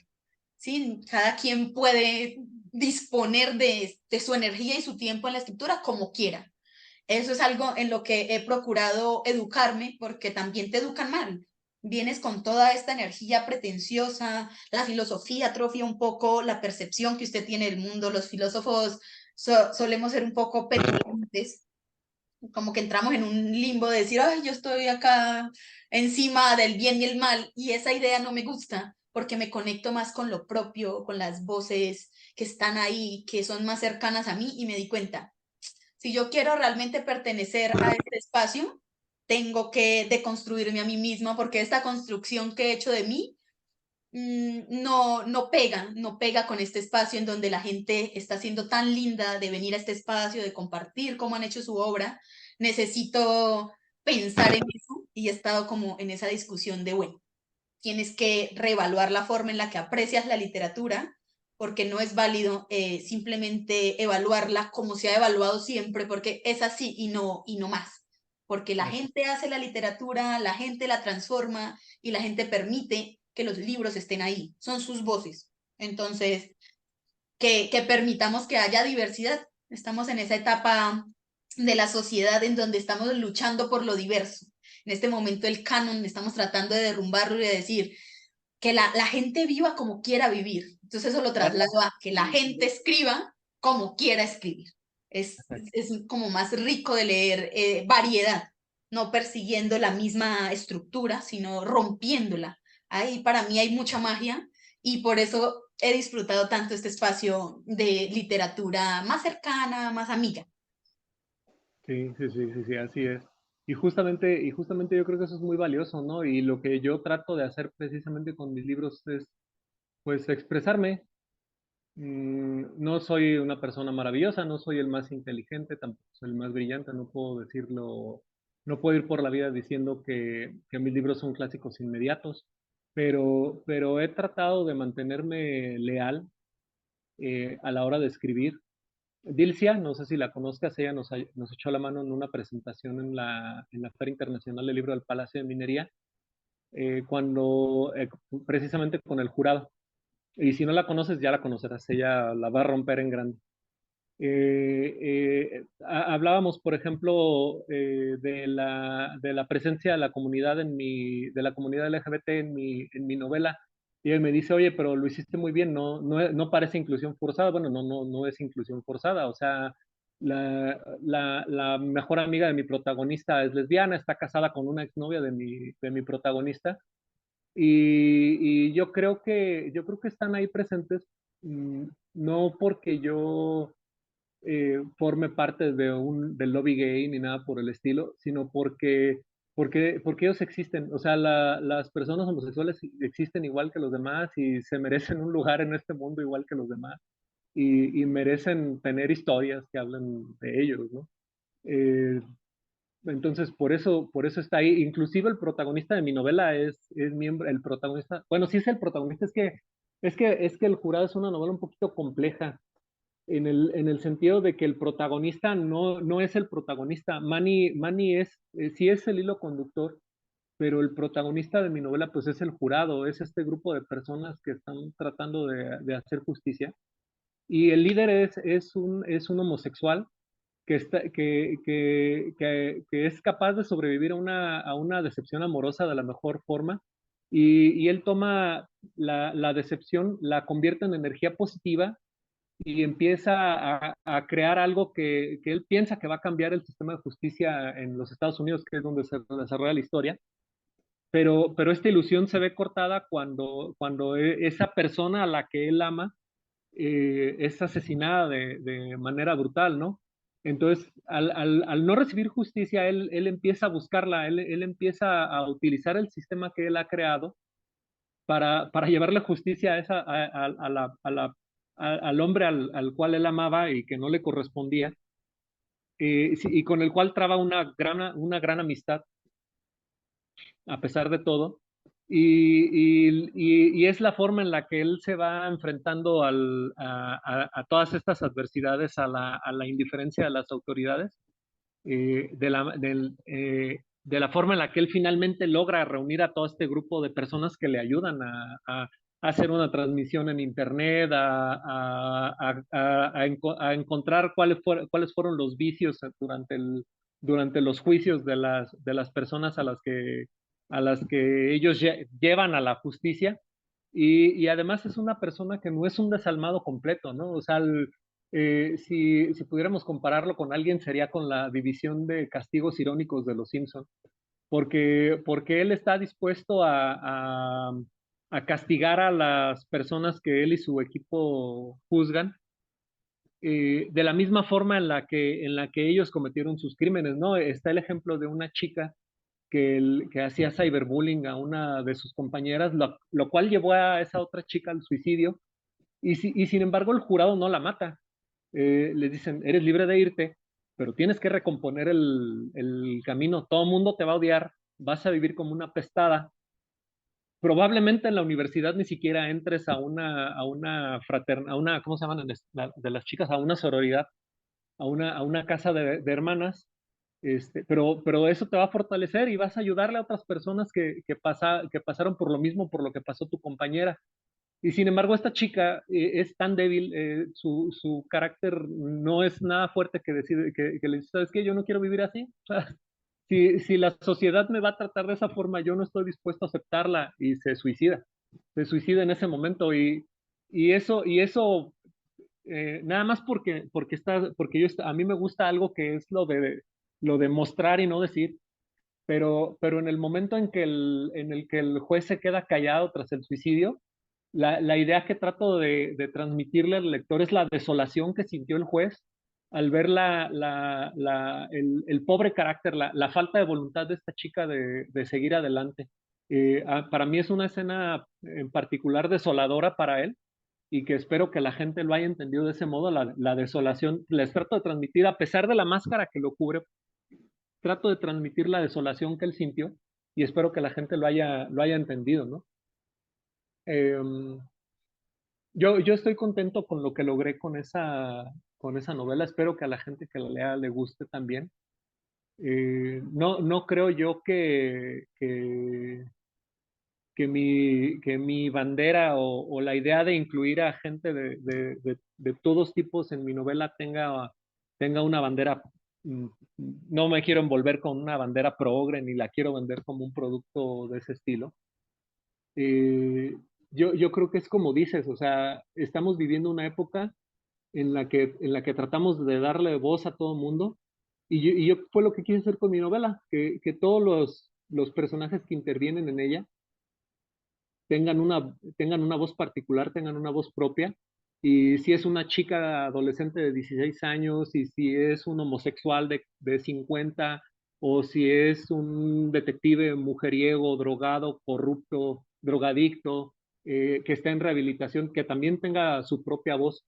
¿Sí? Cada quien puede disponer de su energía y su tiempo en la escritura como quiera. Eso es algo en lo que he procurado educarme porque también te educan mal. Vienes con toda esta energía pretenciosa, la filosofía atrofia un poco la percepción que usted tiene del mundo. Los filósofos solemos ser un poco petulantes, como que entramos en un limbo de decir, ay, yo estoy acá encima del bien y el mal, y esa idea no me gusta porque me conecto más con lo propio, con las voces que están ahí, que son más cercanas a mí, y me di cuenta, si yo quiero realmente pertenecer a este espacio, tengo que deconstruirme a mí misma porque esta construcción que he hecho de mí no pega con este espacio en donde la gente está siendo tan linda de venir a este espacio, de compartir cómo han hecho su obra. Necesito pensar en eso y he estado como en esa discusión de, bueno, tienes que reevaluar la forma en la que aprecias la literatura, porque no es válido simplemente evaluarla como se ha evaluado siempre, porque es así y no más. Porque la Así. gente hace la literatura, la gente la transforma y la gente permite que los libros estén ahí, son sus voces. Entonces, que permitamos que haya diversidad. Estamos en esa etapa de la sociedad en donde estamos luchando por lo diverso. En este momento el canon estamos tratando de derrumbarlo y de decir que la gente viva como quiera vivir. Entonces eso lo Ah, traslado a que la gente escriba como quiera escribir. exacto. Es como más rico de leer variedad, no persiguiendo la misma estructura, sino rompiéndola. Ahí para mí hay mucha magia y por eso he disfrutado tanto este espacio de literatura más cercana, más amiga. Sí, sí, sí, sí, sí, así es. Y justamente yo creo que eso es muy valioso, ¿no? Y lo que yo trato de hacer precisamente con mis libros es, pues, expresarme. No soy una persona maravillosa, no soy el más inteligente, tampoco soy el más brillante, no puedo decirlo, no puedo ir por la vida diciendo que mis libros son clásicos inmediatos, pero he tratado de mantenerme leal a la hora de escribir. Dilcia, no sé si la conozcas, ella nos echó la mano en una presentación en la Feria Internacional del Libro del Palacio de Minería, cuando precisamente con el jurado. Y si no la conoces, ya la conocerás, ella la va a romper en grande. Hablábamos, por ejemplo, de la presencia de la comunidad de la comunidad LGBT en mi novela. Y él me dice, oye, pero lo hiciste muy bien, no parece inclusión forzada. Bueno, no es inclusión forzada. O sea, la mejor amiga de mi protagonista es lesbiana, está casada con una exnovia de mi protagonista. Y yo creo que están ahí presentes, no porque yo forme parte del lobby gay ni nada por el estilo, sino porque ellos existen. O sea, las personas homosexuales existen igual que los demás y se merecen un lugar en este mundo igual que los demás y merecen tener historias que hablen de ellos, ¿no? Eh, entonces, por eso está ahí. Inclusive el protagonista de mi novela es miembro, el protagonista, bueno, sí es el protagonista, es que el jurado es una novela un poquito compleja en el sentido de que el protagonista no es el protagonista. Manny sí es el hilo conductor, pero el protagonista de mi novela pues es el jurado, es este grupo de personas que están tratando de hacer justicia. Y el líder es un homosexual que es capaz de sobrevivir a una decepción amorosa de la mejor forma. Y él toma la decepción, la convierte en energía positiva y empieza a crear algo que él piensa que va a cambiar el sistema de justicia en los Estados Unidos, que es donde se desarrolla la historia. Pero esta ilusión se ve cortada cuando esa persona a la que él ama es asesinada de manera brutal, ¿no? Entonces, al no recibir justicia, él empieza a buscarla, él empieza a utilizar el sistema que él ha creado para llevarle justicia a al hombre al cual él amaba y que no le correspondía, sí, y con el cual traba una gran amistad, a pesar de todo. Y es la forma en la que él se va enfrentando a todas estas adversidades, a la indiferencia de las autoridades, de la forma en la que él finalmente logra reunir a todo este grupo de personas que le ayudan a hacer una transmisión en internet, a encontrar cuáles fueron los vicios durante los juicios de las personas a las que ellos llevan a la justicia. Y además es una persona que no es un desalmado completo, ¿no? O sea, si pudiéramos compararlo con alguien, sería con la división de castigos irónicos de los Simpson, porque él está dispuesto a castigar a las personas que él y su equipo juzgan, de la misma forma en la que ellos cometieron sus crímenes, ¿no? Está el ejemplo de una chica que hacía cyberbullying a una de sus compañeras, lo cual llevó a esa otra chica al suicidio, y sin embargo el jurado no la mata. Les dicen, eres libre de irte, pero tienes que recomponer el camino, todo el mundo te va a odiar, vas a vivir como una pestada. Probablemente en la universidad ni siquiera entres a una fraterna, a una, ¿cómo se llaman? De las chicas, a una sororidad, a una casa de hermanas, pero eso te va a fortalecer y vas a ayudarle a otras personas que pasaron por lo mismo, por lo que pasó tu compañera. Y sin embargo, esta chica es tan débil, su carácter no es nada fuerte que decir, que le dice, ¿sabes qué? Yo no quiero vivir así. O sea, si la sociedad me va a tratar de esa forma, yo no estoy dispuesto a aceptarla y se suicida en ese momento y eso nada más a mí me gusta algo que es lo de mostrar y no decir, pero en el momento en el que el juez se queda callado tras el suicidio, la idea que trato de transmitirle al lector es la desolación que sintió el juez al ver el pobre carácter, la falta de voluntad de esta chica de seguir adelante. Para mí es una escena en particular desoladora para él y que espero que la gente lo haya entendido de ese modo, la desolación. Les trato de transmitir, a pesar de la máscara que lo cubre, trato de transmitir la desolación que él sintió y espero que la gente lo haya entendido, ¿no? Eh, yo estoy contento con lo que logré con esa novela. Espero que a la gente que la lea le guste también. No creo yo que mi bandera o la idea de incluir a gente de todos tipos en mi novela tenga una bandera. mm, No me quiero envolver con una bandera progre ni la quiero vender como un producto de ese estilo. Eh, yo creo que es como dices, o sea, estamos viviendo una época en la que tratamos de darle voz a todo el mundo. Y yo fue lo que quise hacer con mi novela, que todos los personajes que intervienen en ella tengan una voz particular, tengan una voz propia. Y si es una chica adolescente de 16 años, y si es un homosexual de 50, o si es un detective mujeriego, drogado, corrupto, drogadicto, que está en rehabilitación, que también tenga su propia voz.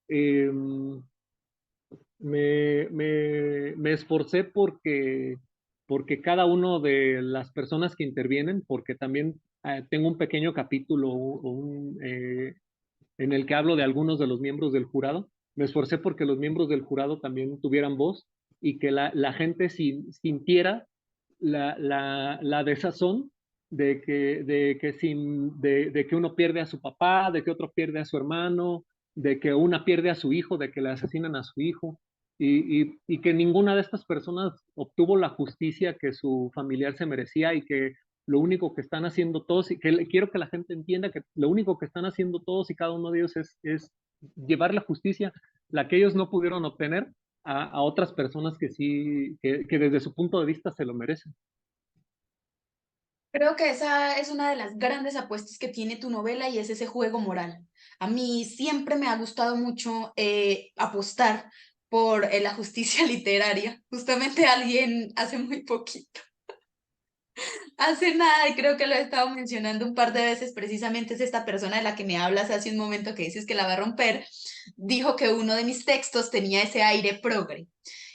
Eh, me esforcé porque cada uno de las personas que intervienen, porque también tengo un pequeño capítulo en el que hablo de algunos de los miembros del jurado, me esforcé porque los miembros del jurado también tuvieran voz y que la gente sintiera la desazón de que uno pierde a su papá, de que otro pierde a su hermano, de que una pierde a su hijo, de que le asesinan a su hijo, y que ninguna de estas personas obtuvo la justicia que su familiar se merecía y que lo único que están haciendo todos, y quiero que la gente entienda que lo único que están haciendo todos y cada uno de ellos es llevar la justicia, la que ellos no pudieron obtener, a otras personas que sí, que desde su punto de vista se lo merecen. Creo que esa es una de las grandes apuestas que tiene tu novela y es ese juego moral. A mí siempre me ha gustado mucho apostar por la justicia literaria. Justamente alguien hace muy poquito, hace nada, y creo que lo he estado mencionando un par de veces, precisamente es esta persona de la que me hablas hace un momento que dices que la va a romper, dijo que uno de mis textos tenía ese aire progre.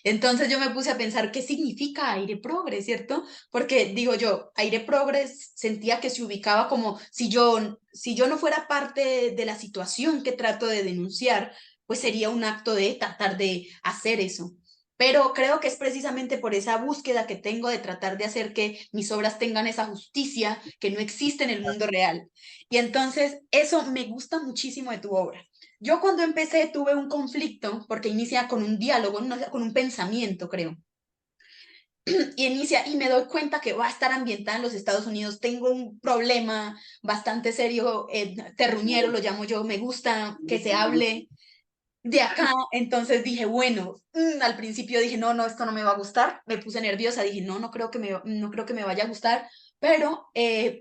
Entonces yo me puse a pensar qué significa aire progre, ¿cierto? Porque digo yo, aire progre sentía que se ubicaba como si yo no fuera parte de la situación que trato de denunciar, pues sería un acto de tratar de hacer eso. Pero creo que es precisamente por esa búsqueda que tengo de tratar de hacer que mis obras tengan esa justicia que no existe en el mundo real. Y entonces eso me gusta muchísimo de tu obra. Yo cuando empecé tuve un conflicto porque inicia con un diálogo, con un pensamiento, creo. Y inicia y me doy cuenta que va a estar ambientada en los Estados Unidos. Tengo un problema bastante serio, terruñero lo llamo yo, me gusta que se hable de acá, entonces dije, bueno, al principio dije, no, no, esto no me va a gustar, me puse nerviosa, dije, no, no creo que me vaya a gustar, pero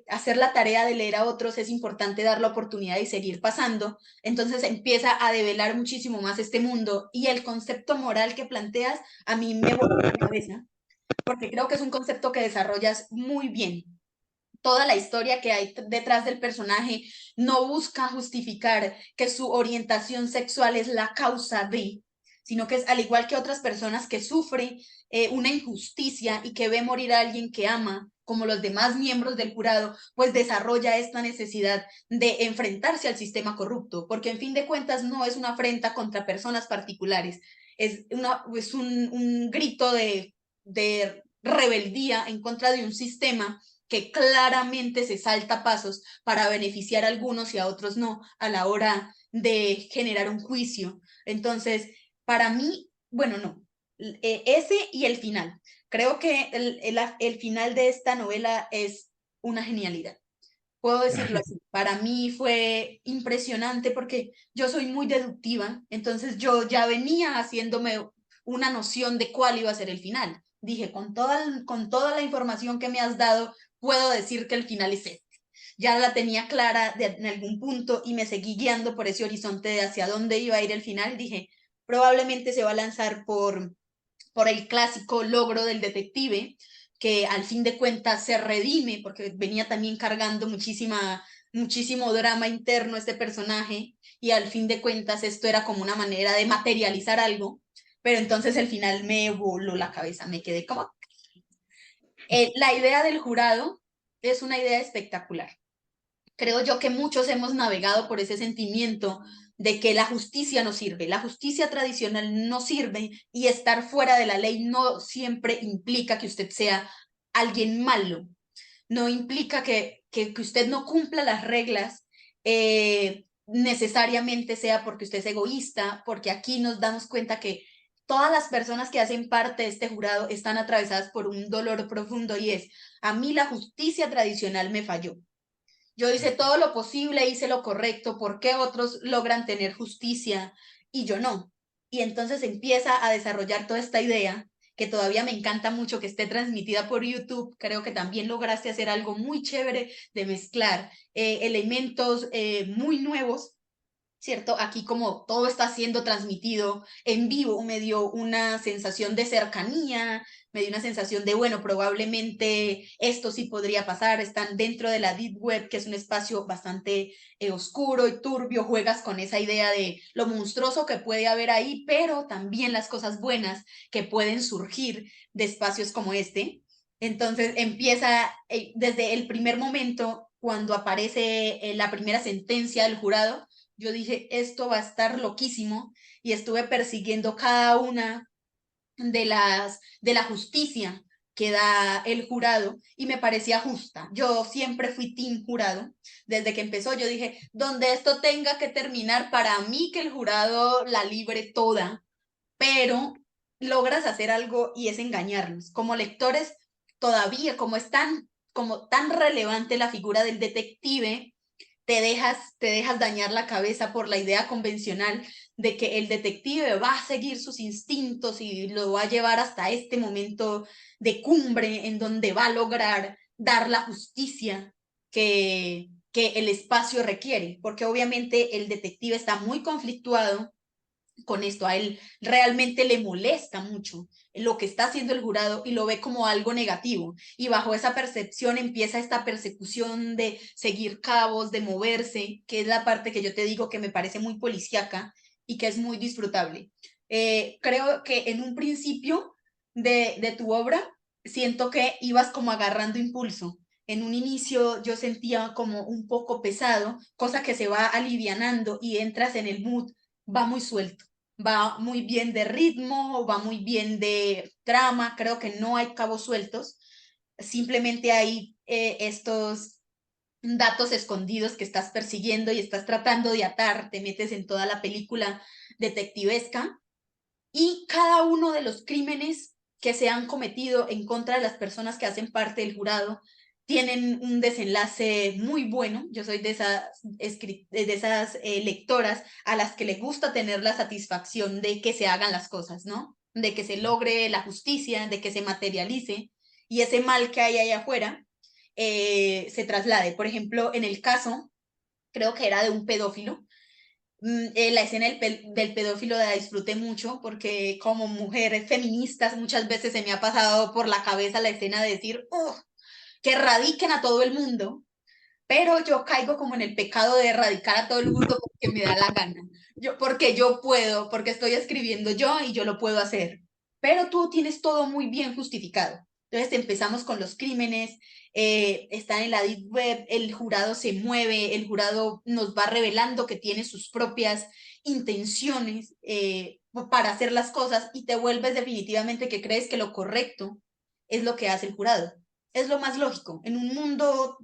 hacer la tarea de leer a otros es importante, dar la oportunidad y seguir pasando, entonces empieza a develar muchísimo más este mundo y el concepto moral que planteas a mí me voló la cabeza. porque creo que es un concepto que desarrollas muy bien. Toda la historia que hay detrás del personaje no busca justificar que su orientación sexual es la causa de, sino que es al igual que otras personas que sufre una injusticia y que ve morir a alguien que ama, como los demás miembros del jurado, pues desarrolla esta necesidad de enfrentarse al sistema corrupto, porque en fin de cuentas no es una afrenta contra personas particulares, es un grito de rebeldía en contra de un sistema que claramente se salta pasos para beneficiar a algunos y a otros no a la hora de generar un juicio. Entonces, para mí, bueno, no, ese y el final. Creo que el final de esta novela es una genialidad. Puedo decirlo así. Para mí fue impresionante porque yo soy muy deductiva, entonces yo ya venía haciéndome una noción de cuál iba a ser el final. Dije, con toda la información que me has dado, puedo decir que el final es este. Ya la tenía clara en algún punto y me seguí guiando por ese horizonte de hacia dónde iba a ir el final. Dije, probablemente se va a lanzar por el clásico logro del detective, que al fin de cuentas se redime, porque venía también cargando muchísimo drama interno este personaje, y al fin de cuentas esto era como una manera de materializar algo, pero entonces el final me voló la cabeza, me quedé como... la idea del jurado es una idea espectacular. Creo yo que muchos hemos navegado por ese sentimiento de que la justicia no sirve, la justicia tradicional no sirve y estar fuera de la ley no siempre implica que usted sea alguien malo, no implica que usted no cumpla las reglas, necesariamente sea porque usted es egoísta, porque aquí nos damos cuenta que todas las personas que hacen parte de este jurado están atravesadas por un dolor profundo y es, a mí la justicia tradicional me falló. Yo hice todo lo posible, hice lo correcto, ¿por qué otros logran tener justicia y yo no? Y entonces empieza a desarrollar toda esta idea que todavía me encanta mucho que esté transmitida por YouTube. Creo que también lograste hacer algo muy chévere de mezclar elementos muy nuevos, ¿cierto? Aquí como todo está siendo transmitido en vivo, me dio una sensación de cercanía, me dio una sensación de, bueno, probablemente esto sí podría pasar, están dentro de la Deep Web, que es un espacio bastante oscuro y turbio, juegas con esa idea de lo monstruoso que puede haber ahí, pero también las cosas buenas que pueden surgir de espacios como este. Entonces empieza desde el primer momento, cuando aparece la primera sentencia del jurado, yo dije, esto va a estar loquísimo y estuve persiguiendo cada una de la justicia que da el jurado y me parecía justa. Yo siempre fui team jurado. Desde que empezó yo dije, donde esto tenga que terminar, para mí que el jurado la libre toda, pero logras hacer algo y es engañarnos. Como lectores, todavía como tan relevante la figura del detective, te dejas dañar la cabeza por la idea convencional de que el detective va a seguir sus instintos y lo va a llevar hasta este momento de cumbre en donde va a lograr dar la justicia que el espacio requiere, porque obviamente el detective está muy conflictuado con esto, a él realmente le molesta mucho lo que está haciendo el jurado y lo ve como algo negativo. Y bajo esa percepción empieza esta persecución de seguir cabos, de moverse, que es la parte que yo te digo que me parece muy policíaca y que es muy disfrutable. Creo que en un principio de tu obra siento que ibas como agarrando impulso. En un inicio yo sentía como un poco pesado, cosa que se va alivianando y entras en el mood, va muy suelto, va muy bien de ritmo, va muy bien de trama, creo que no hay cabos sueltos, simplemente hay estos datos escondidos que estás persiguiendo y estás tratando de atar, te metes en toda la película detectivesca y cada uno de los crímenes que se han cometido en contra de las personas que hacen parte del jurado tienen un desenlace muy bueno. Yo soy de esas lectoras a las que les gusta tener la satisfacción de que se hagan las cosas, ¿no? De que se logre la justicia, de que se materialice y ese mal que hay allá afuera se traslade. Por ejemplo, en el caso, creo que era de un pedófilo, La escena del pedófilo la disfruté mucho porque como mujer feminista muchas veces se me ha pasado por la cabeza la escena de decir, que erradiquen a todo el mundo, pero yo caigo como en el pecado de erradicar a todo el mundo porque me da la gana. Porque yo puedo, porque estoy escribiendo yo y yo lo puedo hacer. Pero tú tienes todo muy bien justificado. Entonces empezamos con los crímenes, están en la Deep Web, el jurado se mueve, el jurado nos va revelando que tiene sus propias intenciones para hacer las cosas y te vuelves definitivamente que crees que lo correcto es lo que hace el jurado. Es lo más lógico. En un mundo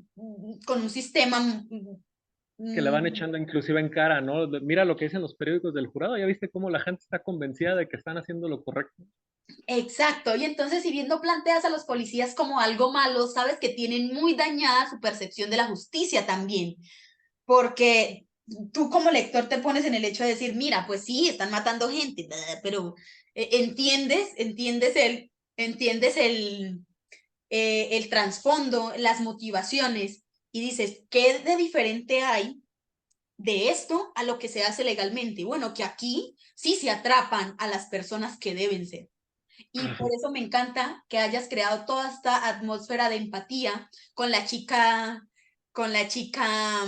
con un sistema Que le van mm, echando inclusive en cara, ¿no? Mira lo que dicen los periódicos del jurado, ya viste cómo la gente está convencida de que están haciendo lo correcto. exacto. Y entonces, si bien no planteas a los policías como algo malo, sabes que tienen muy dañada su percepción de la justicia también, porque tú como lector te pones en el hecho de decir, mira, pues sí, están matando gente, pero entiendes el trasfondo, las motivaciones, y dices, ¿qué de diferente hay de esto a lo que se hace legalmente? Bueno, que aquí sí se atrapan a las personas que deben ser. Y por eso me encanta que hayas creado toda esta atmósfera de empatía con la chica, con la chica,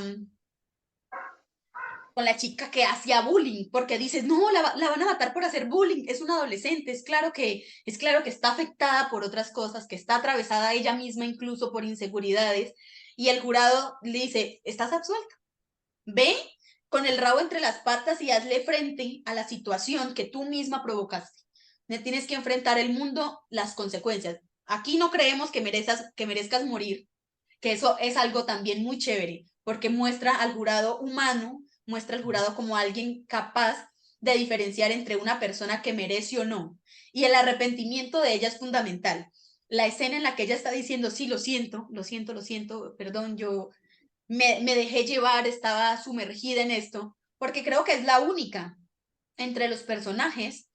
con la chica que hacía bullying, porque dices, no, la van a matar por hacer bullying, es una adolescente, es claro que está afectada por otras cosas, que está atravesada ella misma incluso por inseguridades, y el jurado le dice, estás absuelta, ve con el rabo entre las patas y hazle frente a la situación que tú misma provocaste. Me tienes que enfrentar el mundo, las consecuencias. Aquí no creemos que merezcas morir, que eso es algo también muy chévere, porque muestra al jurado humano, muestra al jurado como alguien capaz de diferenciar entre una persona que merece o no. Y el arrepentimiento de ella es fundamental. La escena en la que ella está diciendo, sí, lo siento, perdón, yo me dejé llevar, estaba sumergida en esto, porque creo que es la única entre los personajes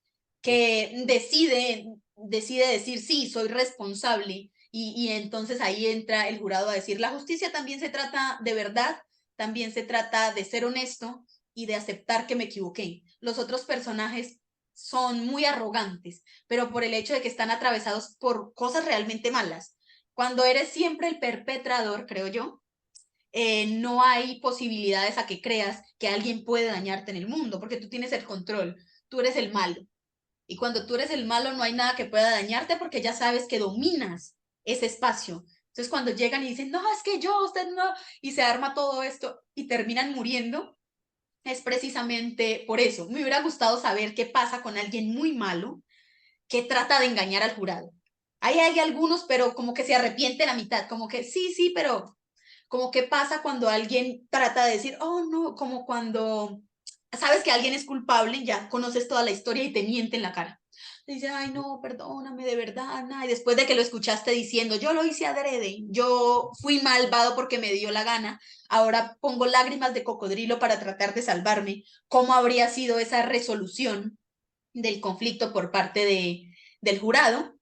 que decide decir, sí, soy responsable, y entonces ahí entra el jurado a decir, la justicia también se trata de verdad, también se trata de ser honesto y de aceptar que me equivoqué. Los otros personajes son muy arrogantes, pero por el hecho de que están atravesados por cosas realmente malas. Cuando eres siempre el perpetrador, creo yo, no hay posibilidades a que creas que alguien puede dañarte en el mundo, porque tú tienes el control, tú eres el malo. Y cuando tú eres el malo no hay nada que pueda dañarte porque ya sabes que dominas ese espacio. Entonces cuando llegan y dicen, no, es que yo, usted no, y se arma todo esto y terminan muriendo, es precisamente por eso. Me hubiera gustado saber qué pasa con alguien muy malo que trata de engañar al jurado. Ahí hay algunos, pero como que se arrepiente la mitad, como que sí, sí, pero como qué pasa cuando alguien trata de decir, oh no, como cuando sabes que alguien es culpable, ya conoces toda la historia y te miente en la cara. Dice, ay no, perdóname, de verdad, nah. Y después de que lo escuchaste diciendo, yo lo hice adrede, yo fui malvado porque me dio la gana, ahora pongo lágrimas de cocodrilo para tratar de salvarme, ¿cómo habría sido esa resolución del conflicto por parte del jurado?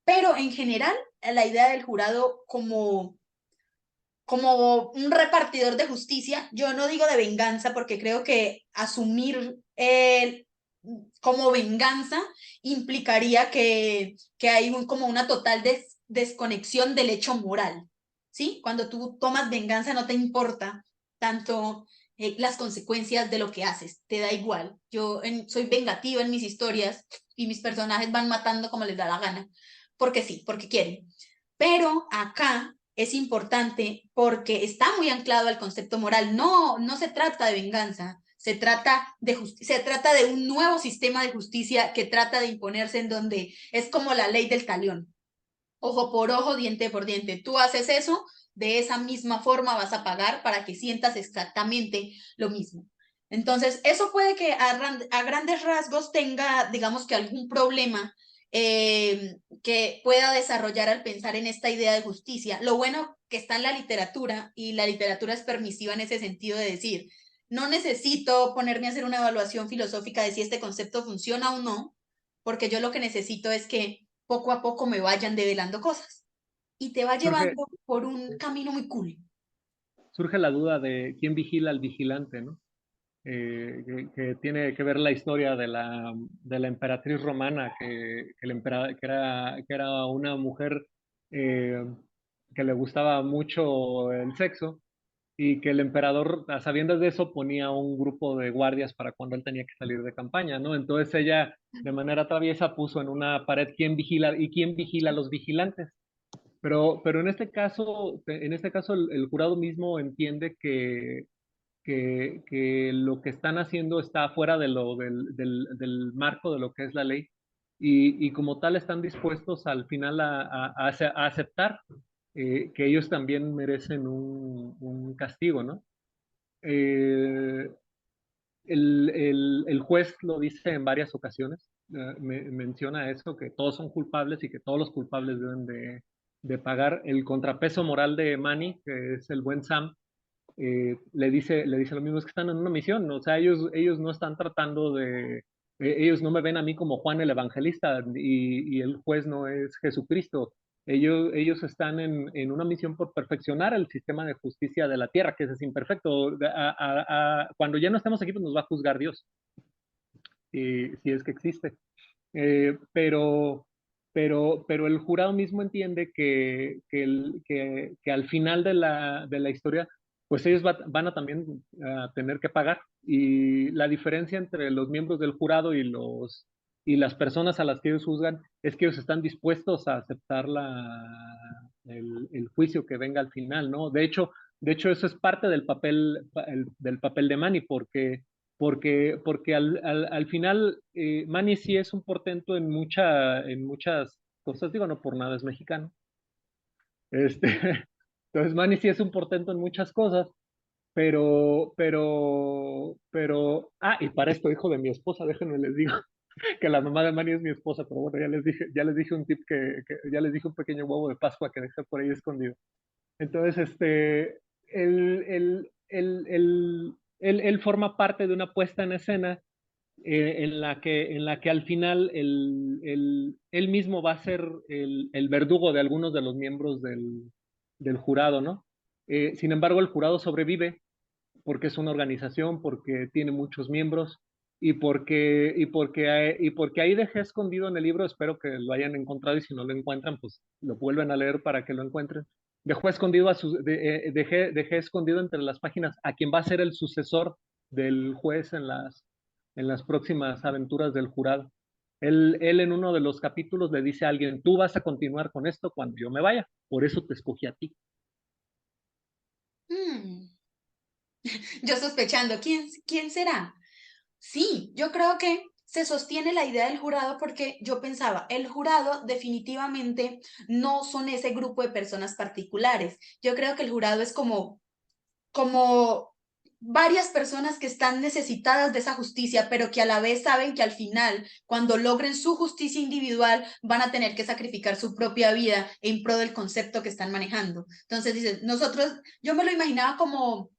Pero en general, la idea del jurado como un repartidor de justicia, yo no digo de venganza porque creo que asumir como venganza implicaría que hay como una total desconexión del hecho moral, ¿sí? Cuando tú tomas venganza no te importa tanto las consecuencias de lo que haces, te da igual. Soy vengativa en mis historias y mis personajes van matando como les da la gana, porque sí, porque quieren. Pero acá es importante porque está muy anclado al concepto moral. No, no se trata de venganza, se trata de un nuevo sistema de justicia que trata de imponerse en donde es como la ley del talión. Ojo por ojo, diente por diente. Tú haces eso, de esa misma forma vas a pagar para que sientas exactamente lo mismo. Entonces, eso puede que a grandes rasgos tenga, digamos que algún problema que pueda desarrollar al pensar en esta idea de justicia. Lo bueno que está en la literatura, y la literatura es permisiva en ese sentido de decir, no necesito ponerme a hacer una evaluación filosófica de si este concepto funciona o no, porque yo lo que necesito es que poco a poco me vayan develando cosas y te va Surge, llevando por un camino muy cool. surge la duda de quién vigila al vigilante, ¿no? que tiene que ver la historia de la emperatriz romana, que era una mujer eh, que le gustaba mucho el sexo y que el emperador, a sabiendas de eso, ponía un grupo de guardias para cuando él tenía que salir de campaña, ¿no? Entonces ella, de manera traviesa, puso en una pared quién vigila a los vigilantes. Pero en este caso el jurado mismo entiende que lo que están haciendo está fuera del marco de lo que es la ley y como tal están dispuestos al final a aceptar que ellos también merecen un castigo, ¿no? Eh, el juez lo dice en varias ocasiones, menciona eso, que todos son culpables y que todos los culpables deben de pagar el contrapeso moral de Manny, que es el buen Sam. Le dice lo mismo, es que están en una misión, o sea, ellos no están tratando ellos no me ven a mí como Juan el Evangelista y el juez no es Jesucristo. Ellos están en una misión por perfeccionar el sistema de justicia de la tierra, que es imperfecto. Cuando ya no estemos aquí, pues nos va a juzgar Dios, si es que existe. Pero el jurado mismo entiende que al final de la historia, pues ellos van a también tener que pagar. Y la diferencia entre los miembros del jurado y las personas a las que ellos juzgan es que ellos están dispuestos a aceptar el juicio que venga al final, ¿no? De hecho, eso es parte del papel de Manny, porque al final Manny sí es un portento en muchas cosas, digo, no por nada es mexicano. Este, entonces Manny sí es un portento en muchas cosas, y para esto, hijo de mi esposa, déjenme les digo que la mamá de Manny es mi esposa, pero bueno, ya les dije un tip ya les dije un pequeño huevo de Pascua que dejé por ahí escondido. Entonces, él forma parte de una puesta en escena en la que al final él mismo va a ser el verdugo de algunos de los miembros del jurado, ¿no? Sin embargo, el jurado sobrevive porque es una organización, porque tiene muchos miembros y porque ahí dejé escondido en el libro, espero que lo hayan encontrado y si no lo encuentran, pues lo vuelven a leer para que lo encuentren. Dejé escondido entre las páginas a quien va a ser el sucesor del juez en las próximas aventuras del jurado. Él en uno de los capítulos le dice a alguien, tú vas a continuar con esto cuando yo me vaya, por eso te escogí a ti. Mm, yo sospechando, ¿quién será? Sí, yo creo que se sostiene la idea del jurado porque yo pensaba, el jurado definitivamente no son ese grupo de personas particulares. Yo creo que el jurado es como varias personas que están necesitadas de esa justicia, pero que a la vez saben que al final, cuando logren su justicia individual, van a tener que sacrificar su propia vida en pro del concepto que están manejando. Entonces, dices, yo me lo imaginaba como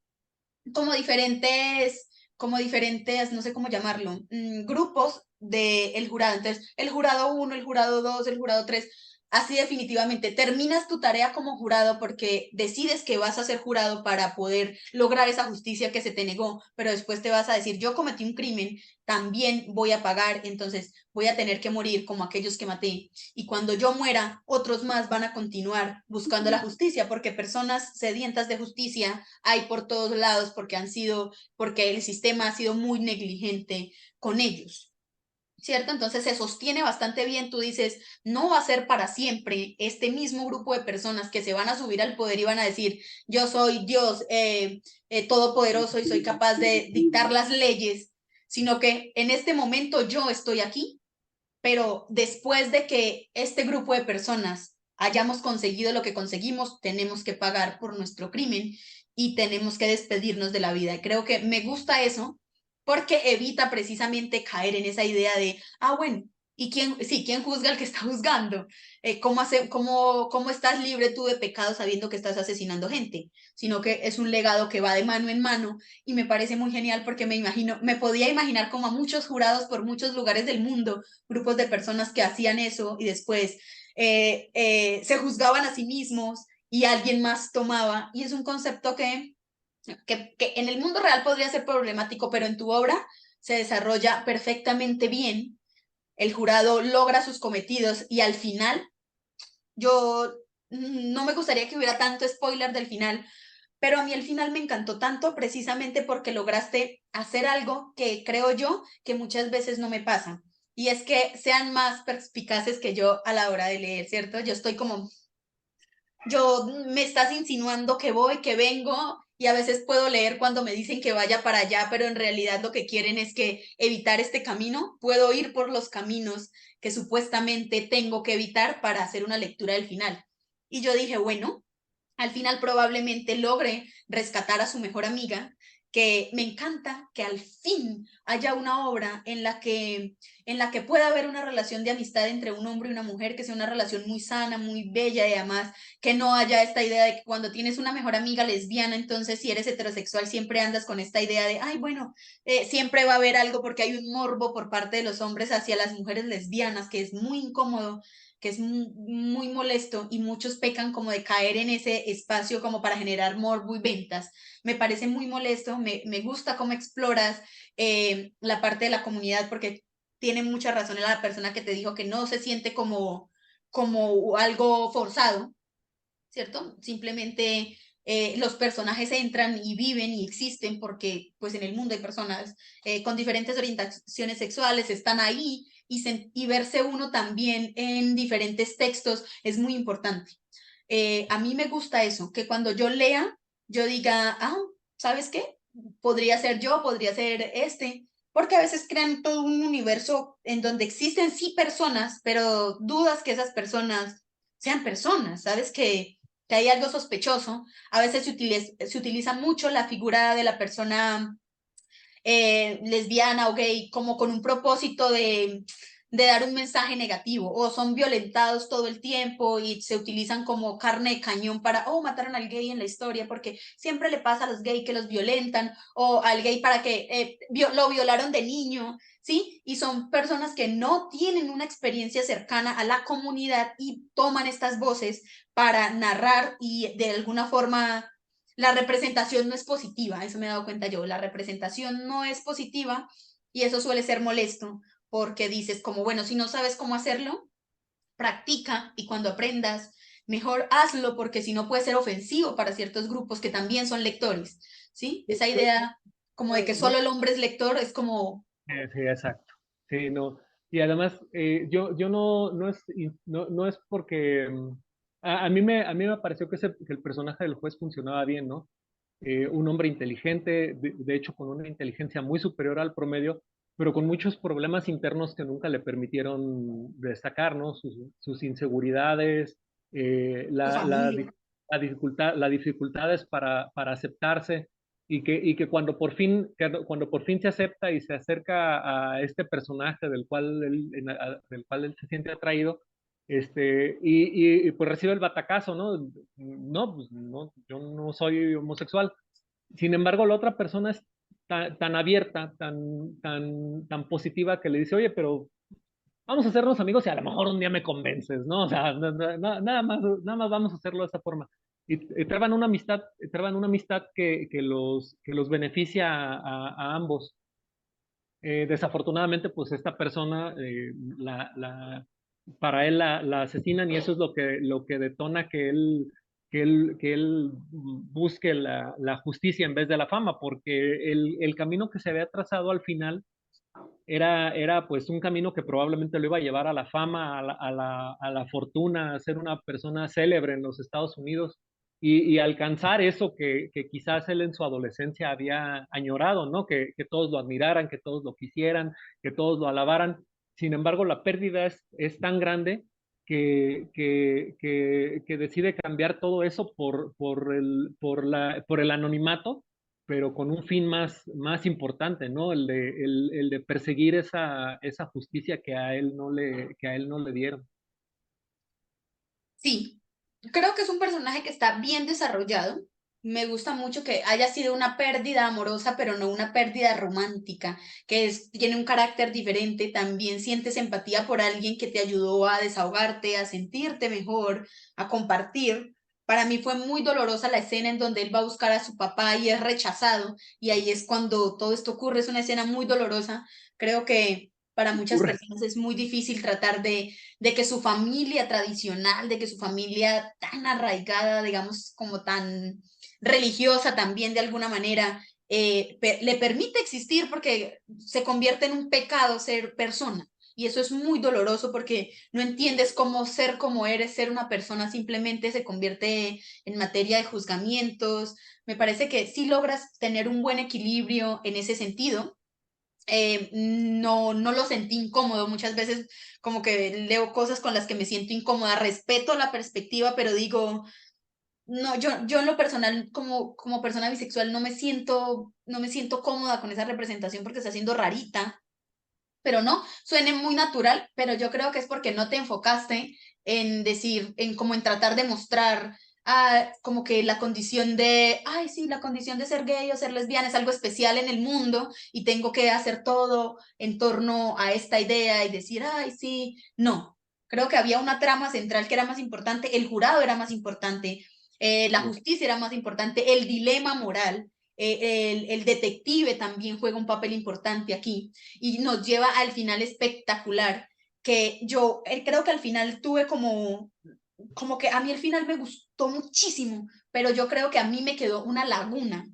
diferentes, no sé cómo llamarlo, grupos del jurado. Entonces, el jurado uno, el jurado 2, el jurado 3, así definitivamente terminas tu tarea como jurado porque decides que vas a ser jurado para poder lograr esa justicia que se te negó, pero después te vas a decir, yo cometí un crimen, también voy a pagar, entonces voy a tener que morir como aquellos que maté. Y cuando yo muera, otros más van a continuar buscando la justicia, porque personas sedientas de justicia hay por todos lados, porque el sistema ha sido muy negligente con ellos. ¿Cierto? Entonces se sostiene bastante bien, tú dices, no va a ser para siempre este mismo grupo de personas que se van a subir al poder y van a decir, yo soy Dios todopoderoso y soy capaz de dictar las leyes, sino que en este momento yo estoy aquí, pero después de que este grupo de personas hayamos conseguido lo que conseguimos, tenemos que pagar por nuestro crimen y tenemos que despedirnos de la vida. Y creo que me gusta eso porque evita precisamente caer en esa idea de, bueno, ¿y quién juzga al que está juzgando? ¿Cómo estás libre tú de pecado sabiendo que estás asesinando gente? Sino que es un legado que va de mano en mano y me parece muy genial porque me podía imaginar como a muchos jurados por muchos lugares del mundo, grupos de personas que hacían eso y después se juzgaban a sí mismos y alguien más tomaba. Y es un concepto que que en el mundo real podría ser problemático, pero en tu obra se desarrolla perfectamente bien, el jurado logra sus cometidos y al final, yo no me gustaría que hubiera tanto spoiler del final, pero a mí el final me encantó tanto precisamente porque lograste hacer algo que creo yo que muchas veces no me pasa. Y es que sean más perspicaces que yo a la hora de leer, ¿cierto? Yo estoy como, yo me estás insinuando que voy, que vengo, y a veces puedo leer cuando me dicen que vaya para allá, pero en realidad lo que quieren es que evitar este camino. Puedo ir por los caminos que supuestamente tengo que evitar para hacer una lectura del final. Y yo dije, bueno, al final probablemente logre rescatar a su mejor amiga, que me encanta que al fin haya una obra en la que pueda haber una relación de amistad entre un hombre y una mujer, que sea una relación muy sana, muy bella y además que no haya esta idea de que cuando tienes una mejor amiga lesbiana, entonces si eres heterosexual siempre andas con esta idea de, ay, bueno, siempre va a haber algo porque hay un morbo por parte de los hombres hacia las mujeres lesbianas, que es muy incómodo, que es muy molesto y muchos pecan como de caer en ese espacio como para generar morbo y ventas. Me parece muy molesto, me gusta cómo exploras la parte de la comunidad porque tiene mucha razón la persona que te dijo que no se siente como algo forzado, ¿cierto? Simplemente los personajes entran y viven y existen porque pues en el mundo hay personas con diferentes orientaciones sexuales, están ahí y verse uno también en diferentes textos es muy importante. A mí me gusta eso, que cuando yo lea, yo diga, ah, ¿sabes qué? Podría ser yo, podría ser este, porque a veces crean todo un universo en donde existen sí personas, pero dudas que esas personas sean personas, ¿sabes? Que hay algo sospechoso. A veces se utiliza mucho la figura de la persona lesbiana o gay como con un propósito de dar un mensaje negativo o son violentados todo el tiempo y se utilizan como carne de cañón para, oh, mataron al gay en la historia porque siempre le pasa a los gays que los violentan o al gay para que lo violaron de niño, ¿sí? Y son personas que no tienen una experiencia cercana a la comunidad y toman estas voces para narrar y de alguna forma la representación no es positiva, eso me he dado cuenta yo, la representación no es positiva y eso suele ser molesto porque dices como, bueno, si no sabes cómo hacerlo, practica y cuando aprendas, mejor hazlo porque si no puede ser ofensivo para ciertos grupos que también son lectores, ¿sí? Esa idea como de que No, solo el hombre es lector es como... sí, exacto. Sí, no. Y además, yo no es porque a mí me pareció que el personaje del juez funcionaba bien, ¿no? Un hombre inteligente, de hecho con una inteligencia muy superior al promedio, pero con muchos problemas internos que nunca le permitieron destacar, ¿no? Sus inseguridades, Tu familia. las dificultades para aceptarse y que cuando por fin se acepta y se acerca a este personaje del cual él se siente atraído, y pues recibe el batacazo, ¿no? No, pues no, yo no soy homosexual. Sin embargo, la otra persona es tan abierta, tan positiva que le dice, oye, pero vamos a hacernos amigos y a lo mejor un día me convences, ¿no? O sea, nada más vamos a hacerlo de esa forma. Y traban una amistad que los beneficia a ambos. Desafortunadamente, pues esta persona, para él la asesinan y eso es lo que detona que él busque la justicia en vez de la fama, porque el camino que se había trazado al final era pues un camino que probablemente lo iba a llevar a la fama, a la fortuna, a ser una persona célebre en los Estados Unidos y alcanzar eso que quizás él en su adolescencia había añorado, ¿no? Que todos lo admiraran, que todos lo quisieran, que todos lo alabaran. Sin embargo, la pérdida es tan grande que decide cambiar todo eso por el anonimato, pero con un fin más importante, ¿no? El de perseguir esa justicia que a él no le dieron. Sí, creo que es un personaje que está bien desarrollado. Me gusta mucho que haya sido una pérdida amorosa, pero no una pérdida romántica, tiene un carácter diferente. También sientes empatía por alguien que te ayudó a desahogarte, a sentirte mejor, a compartir. Para mí fue muy dolorosa la escena en donde él va a buscar a su papá y es rechazado, y ahí es cuando todo esto ocurre. Es una escena muy dolorosa. Creo que para muchas Ocurre. personas es muy difícil tratar de que su familia tradicional, de que su familia tan arraigada, digamos, como tan religiosa también de alguna manera, le permite existir, porque se convierte en un pecado ser persona. Y eso es muy doloroso porque no entiendes cómo ser como eres, ser una persona simplemente se convierte en materia de juzgamientos. Me parece que sí logras tener un buen equilibrio en ese sentido. No lo sentí incómodo. Muchas veces como que leo cosas con las que me siento incómoda. Respeto la perspectiva, pero digo, no, yo en lo personal, como persona bisexual, no me siento cómoda con esa representación porque está siendo rarita, pero no, suene muy natural, pero yo creo que es porque no te enfocaste en decir, como en tratar de mostrar, como que la condición de, ay, sí, la condición de ser gay o ser lesbiana es algo especial en el mundo y tengo que hacer todo en torno a esta idea y decir, ay, sí, no. Creo que había una trama central que era más importante, el jurado era más importante, la Sí. justicia era más importante, el dilema moral, el detective también juega un papel importante aquí y nos lleva al final espectacular, que yo creo que al final tuve como que a mí el final me gustó muchísimo, pero yo creo que a mí me quedó una laguna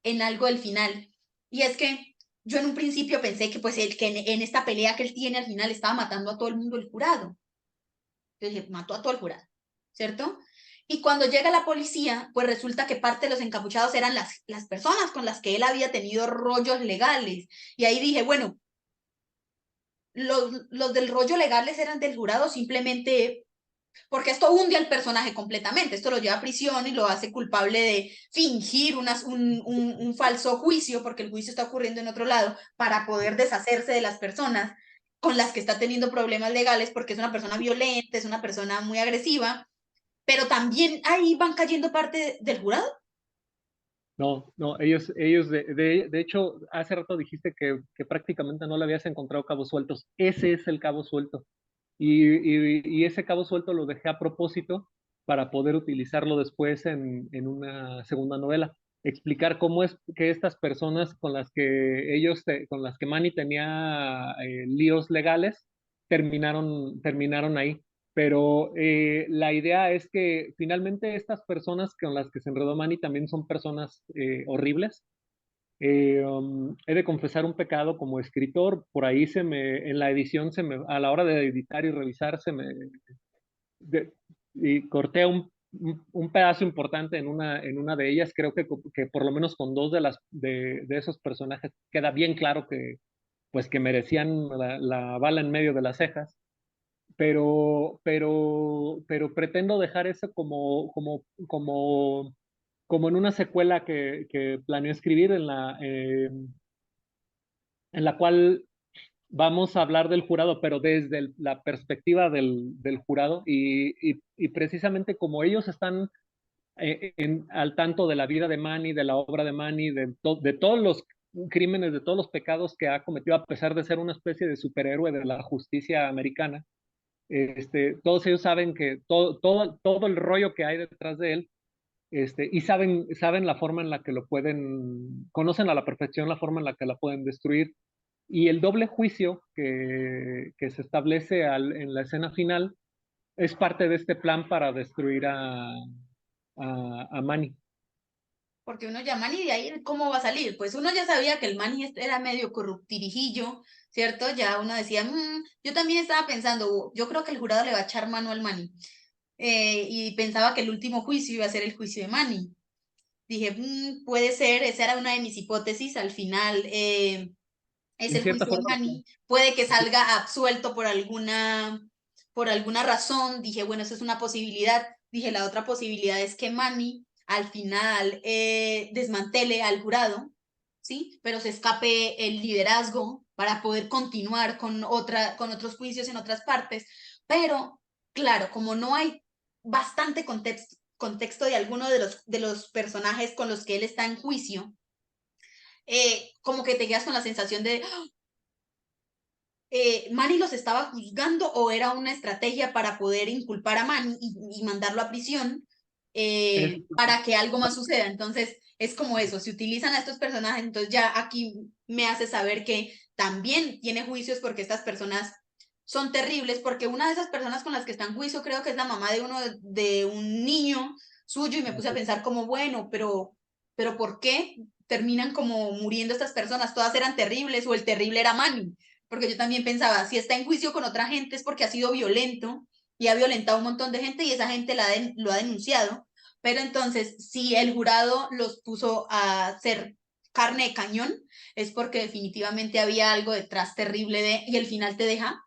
en algo del final. Y es que yo en un principio pensé que pues que en esta pelea que él tiene al final estaba matando a todo el mundo el jurado. Yo dije, mató a todo el jurado, ¿cierto? Y cuando llega la policía, pues resulta que parte de los encapuchados eran las personas con las que él había tenido rollos legales. Y ahí dije, bueno, los del rollo legales eran del jurado simplemente porque esto hunde al personaje completamente, esto lo lleva a prisión y lo hace culpable de fingir un falso juicio, porque el juicio está ocurriendo en otro lado, para poder deshacerse de las personas con las que está teniendo problemas legales, porque es una persona violenta, es una persona muy agresiva, pero también ahí van cayendo parte del jurado. No, no, ellos de hecho, hace rato dijiste que prácticamente no le habías encontrado cabos sueltos. Ese es el cabo suelto. Y ese cabo suelto lo dejé a propósito para poder utilizarlo después en una segunda novela. Explicar cómo es que estas personas con las que Manny tenía líos legales, terminaron ahí. Pero la idea es que finalmente estas personas con las que se enredó Manny también son personas horribles. He de confesar un pecado como escritor, por ahí en la edición, a la hora de editar y revisar, de- y corté un pedazo importante en una de ellas. Creo que por lo menos con dos de esos personajes queda bien claro pues que merecían la bala en medio de las cejas, pero pretendo dejar eso como en una secuela que planeo escribir en la cual vamos a hablar del jurado, pero desde la perspectiva del jurado y precisamente como ellos están al tanto de la vida de Manny, de la obra de Manny, de todos los crímenes, de todos los pecados que ha cometido, a pesar de ser una especie de superhéroe de la justicia americana. Todos ellos saben que todo el rollo que hay detrás de él, y saben la forma en la que conocen a la perfección la forma en la que la pueden destruir. Y el doble juicio que se establece en la escena final es parte de este plan para destruir a Manny. Porque uno ya Manny de ahí, ¿cómo va a salir? Pues uno ya sabía que el Manny era medio corruptirijillo, ¿cierto? Ya uno decía, yo también estaba pensando, yo creo que el jurado le va a echar mano al Manny. Y pensaba que el último juicio iba a ser el juicio de Manny. Dije, puede ser, esa era una de mis hipótesis. Al final es En el cierta juicio de forma, Manny. Puede que salga absuelto por alguna razón. Dije, bueno, eso es una posibilidad. Dije, la otra posibilidad es que Manny al final desmantele al jurado, ¿sí? Pero se escape el liderazgo para poder continuar con otros juicios en otras partes. Pero, claro, como no hay bastante contexto de alguno de los personajes con los que él está en juicio, como que te quedas con la sensación de Manny los estaba juzgando o era una estrategia para poder inculpar a Manny y mandarlo a prisión. Es, para que algo más suceda. Entonces, es como eso, se utilizan a estos personajes, entonces ya aquí me hace saber que también tiene juicios porque estas personas son terribles, porque una de esas personas con las que está en juicio creo que es la mamá de uno de un niño suyo y me puse a pensar como, bueno, pero ¿por qué terminan como muriendo estas personas? Todas eran terribles o el terrible era Manny, porque yo también pensaba, si está en juicio con otra gente es porque ha sido violento y ha violentado a un montón de gente y esa gente lo ha denunciado, pero entonces si el jurado los puso a ser carne de cañón es porque definitivamente había algo detrás terrible y el final te deja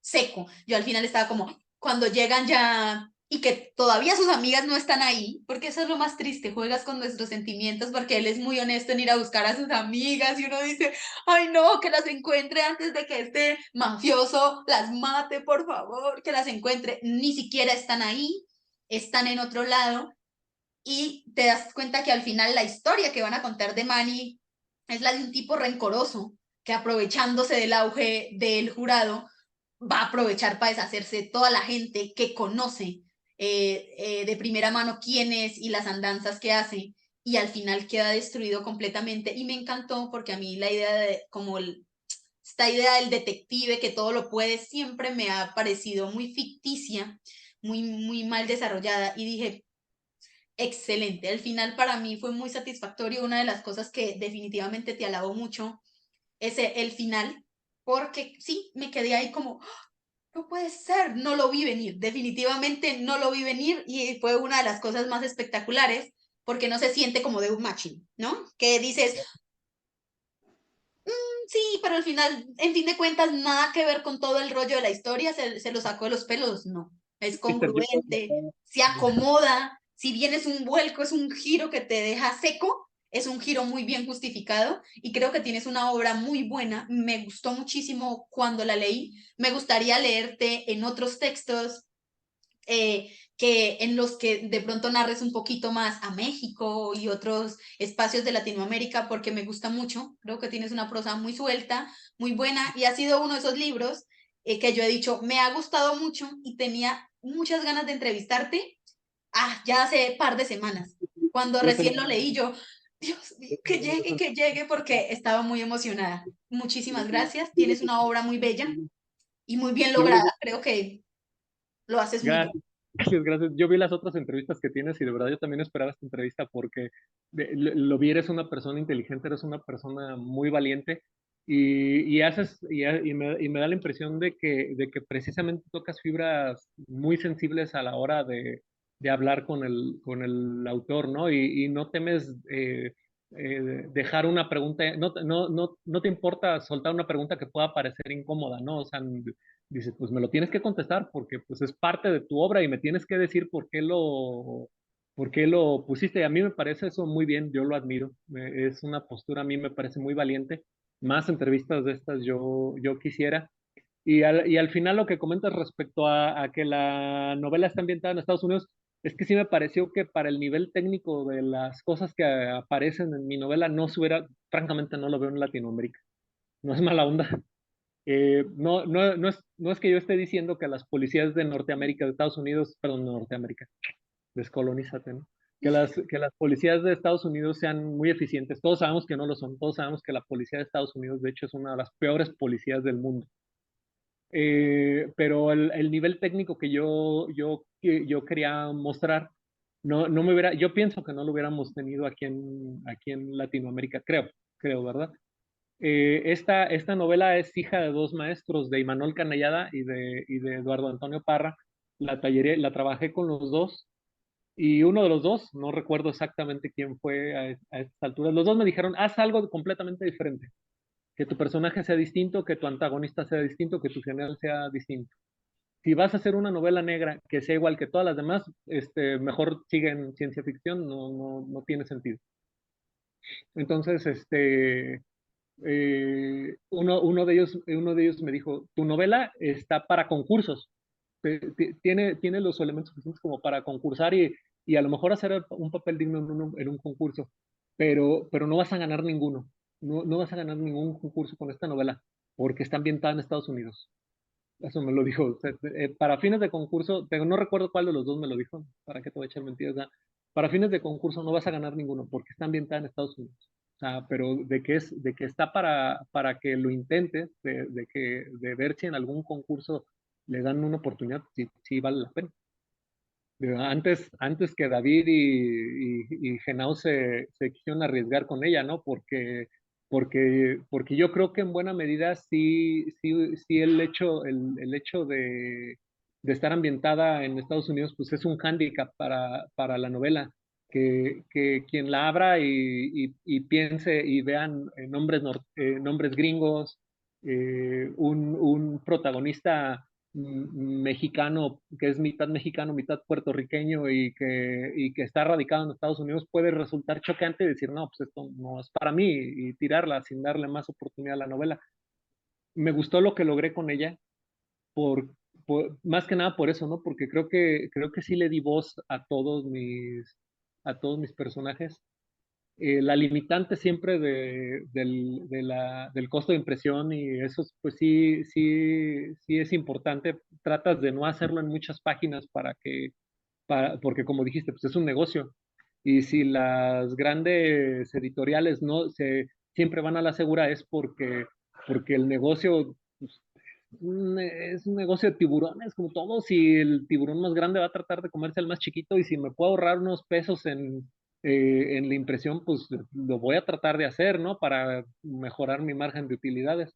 seco. Yo al final estaba como, cuando llegan ya y que todavía sus amigas no están ahí, porque eso es lo más triste, juegas con nuestros sentimientos porque él es muy honesto en ir a buscar a sus amigas y uno dice, ay no, que las encuentre antes de que este mafioso las mate, por favor, que las encuentre. Ni siquiera están ahí, están en otro lado y te das cuenta que al final la historia que van a contar de Manny es la de un tipo rencoroso que aprovechándose del auge del jurado va a aprovechar para deshacerse de toda la gente que conoce de primera mano quién es y las andanzas que hace y al final queda destruido completamente y me encantó porque a mí la idea de como esta idea del detective que todo lo puede siempre me ha parecido muy ficticia, muy mal desarrollada y dije, excelente, al final para mí fue muy satisfactorio, una de las cosas que definitivamente te alabo mucho es el final, porque sí, me quedé ahí como, no puede ser, no lo vi venir, definitivamente no lo vi venir y fue una de las cosas más espectaculares porque no se siente como de un matching, ¿no? Que dices, sí, pero al final, en fin de cuentas, nada que ver con todo el rollo de la historia, se lo sacó de los pelos, no. Es Peter Jackson, congruente, se acomoda, si bien es un vuelco, es un giro que te deja seco, es un giro muy bien justificado y creo que tienes una obra muy buena. Me gustó muchísimo cuando la leí. Me gustaría leerte en otros textos que en los que de pronto narres un poquito más a México y otros espacios de Latinoamérica, porque me gusta mucho, creo que tienes una prosa muy suelta, muy buena, y ha sido uno de esos libros que yo he dicho, me ha gustado mucho y tenía muchas ganas de entrevistarte, ya hace par de semanas, cuando yo recién tengo, lo leí yo, Dios mío, que llegue, porque estaba muy emocionada. Muchísimas gracias, tienes una obra muy bella y muy bien yo, lograda, creo que lo haces muy bien. gracias, gracias, gracias. Yo vi las otras entrevistas que tienes y de verdad yo también esperaba esta entrevista porque lo vi, eres una persona inteligente, eres una persona muy valiente y haces, y me da la impresión de que precisamente tocas fibras muy sensibles a la hora de hablar con el autor, ¿no? Y no temes dejar una pregunta, no te importa soltar una pregunta que pueda parecer incómoda, ¿no? O sea, dices, pues me lo tienes que contestar porque pues es parte de tu obra y me tienes que decir por qué lo pusiste. Y a mí me parece eso muy bien, yo lo admiro. Es una postura, a mí me parece muy valiente. Más entrevistas de estas yo quisiera. Y al final lo que comentas respecto a que la novela está ambientada en Estados Unidos, es que sí me pareció que para el nivel técnico de las cosas que aparecen en mi novela no se hubiera, francamente no lo veo en Latinoamérica. No es mala onda, no es que yo esté diciendo que las policías de Norteamérica, de Estados Unidos, perdón, no Norteamérica, descolonizate, ¿no? Que las policías de Estados Unidos sean muy eficientes. Todos sabemos que no lo son. Todos sabemos que la policía de Estados Unidos, de hecho, es una de las peores policías del mundo. Pero el nivel técnico que yo quería mostrar, no me hubiera, yo pienso que no lo hubiéramos tenido aquí en Latinoamérica, creo, ¿verdad? Esta novela es hija de dos maestros, de Imanol Canellada y de Eduardo Antonio Parra. La trabajé con los dos y uno de los dos, no recuerdo exactamente quién fue a estas alturas, los dos me dijeron, haz algo completamente diferente, que tu personaje sea distinto, que tu antagonista sea distinto, que tu general sea distinto. Si vas a hacer una novela negra que sea igual que todas las demás, mejor sigue en ciencia ficción, no tiene sentido. Entonces, uno de ellos me dijo, tu novela está para concursos, tiene los elementos suficientes como para concursar y a lo mejor hacer un papel digno en un concurso, pero no vas a ganar ninguno, no vas a ganar ningún concurso con esta novela, porque está ambientada en Estados Unidos. Eso me lo dijo. O sea, para fines de concurso, pero no recuerdo cuál de los dos me lo dijo, para qué te voy a echar mentiras. para fines de concurso no vas a ganar ninguno porque está ambientada en Estados Unidos. O sea, pero de que está para que lo intentes, de ver si en algún concurso le dan una oportunidad, sí, sí vale la pena. Antes que David y Genao se quisieron arriesgar con ella, ¿no? Porque yo creo que en buena medida sí el hecho de estar ambientada en Estados Unidos, pues es un hándicap para la novela. Que quien la abra y piense y vean nombres gringos, un protagonista mexicano, que es mitad mexicano, mitad puertorriqueño y que está radicado en Estados Unidos, puede resultar chocante decir, no, pues esto no es para mí y tirarla sin darle más oportunidad a la novela. Me gustó lo que logré con ella, por, más que nada por eso, ¿no? Porque creo que sí le di voz a todos mis personajes. La limitante siempre del costo de impresión y eso, pues sí es importante. Tratas de no hacerlo en muchas páginas porque como dijiste, pues es un negocio. Y si las grandes editoriales siempre van a la segura es porque el negocio pues, es un negocio de tiburones, como todo. Si el tiburón más grande va a tratar de comerse al más chiquito y si me puedo ahorrar unos pesos en la impresión, pues lo voy a tratar de hacer, ¿no? Para mejorar mi margen de utilidades.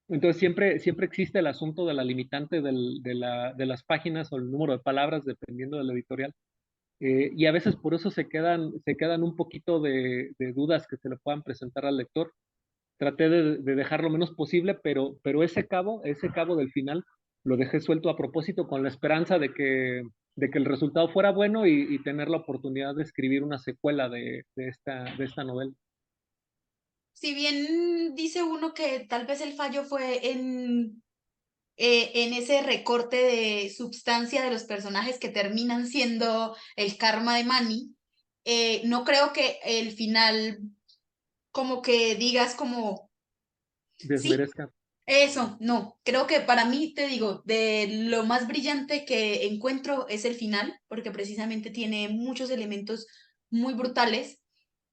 Entonces siempre existe el asunto de la limitante de las páginas o el número de palabras, dependiendo de la editorial. Y a veces por eso se quedan un poquito de dudas que se le puedan presentar al lector. Traté de dejar lo menos posible, pero ese cabo del final lo dejé suelto a propósito con la esperanza de que el resultado fuera bueno y tener la oportunidad de escribir una secuela de esta novela. Si bien dice uno que tal vez el fallo fue en ese recorte de substancia de los personajes que terminan siendo el karma de Manny, no creo que el final como que digas como, sí, Desmerezca. eso, no, creo que para mí, te digo, de lo más brillante que encuentro es el final, porque precisamente tiene muchos elementos muy brutales.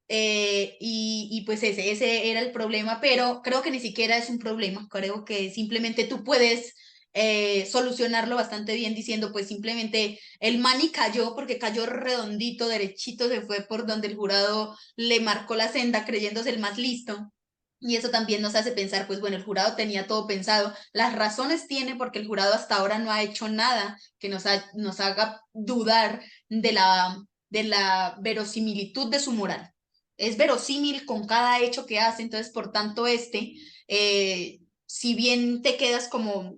Y pues ese era el problema, pero creo que ni siquiera es un problema, creo que simplemente tú puedes solucionarlo bastante bien diciendo pues simplemente el Manny cayó porque cayó redondito, derechito, se fue por donde el jurado le marcó la senda creyéndose el más listo. Y eso también nos hace pensar, pues bueno, el jurado tenía todo pensado, las razones tiene porque el jurado hasta ahora no ha hecho nada que nos haga dudar de la verosimilitud de su moral. Es verosímil con cada hecho que hace, entonces por tanto si bien te quedas como,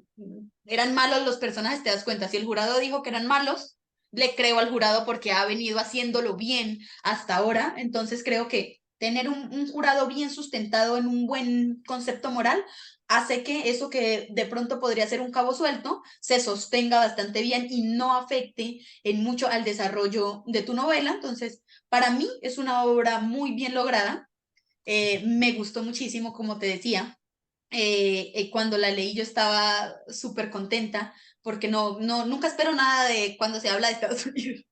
eran malos los personajes, te das cuenta, si el jurado dijo que eran malos, le creo al jurado porque ha venido haciéndolo bien hasta ahora, entonces creo que tener un jurado bien sustentado en un buen concepto moral hace que eso que de pronto podría ser un cabo suelto se sostenga bastante bien y no afecte en mucho al desarrollo de tu novela. Entonces, para mí es una obra muy bien lograda. Me gustó muchísimo, como te decía. Cuando la leí yo estaba súper contenta porque nunca espero nada de cuando se habla de Estados Unidos.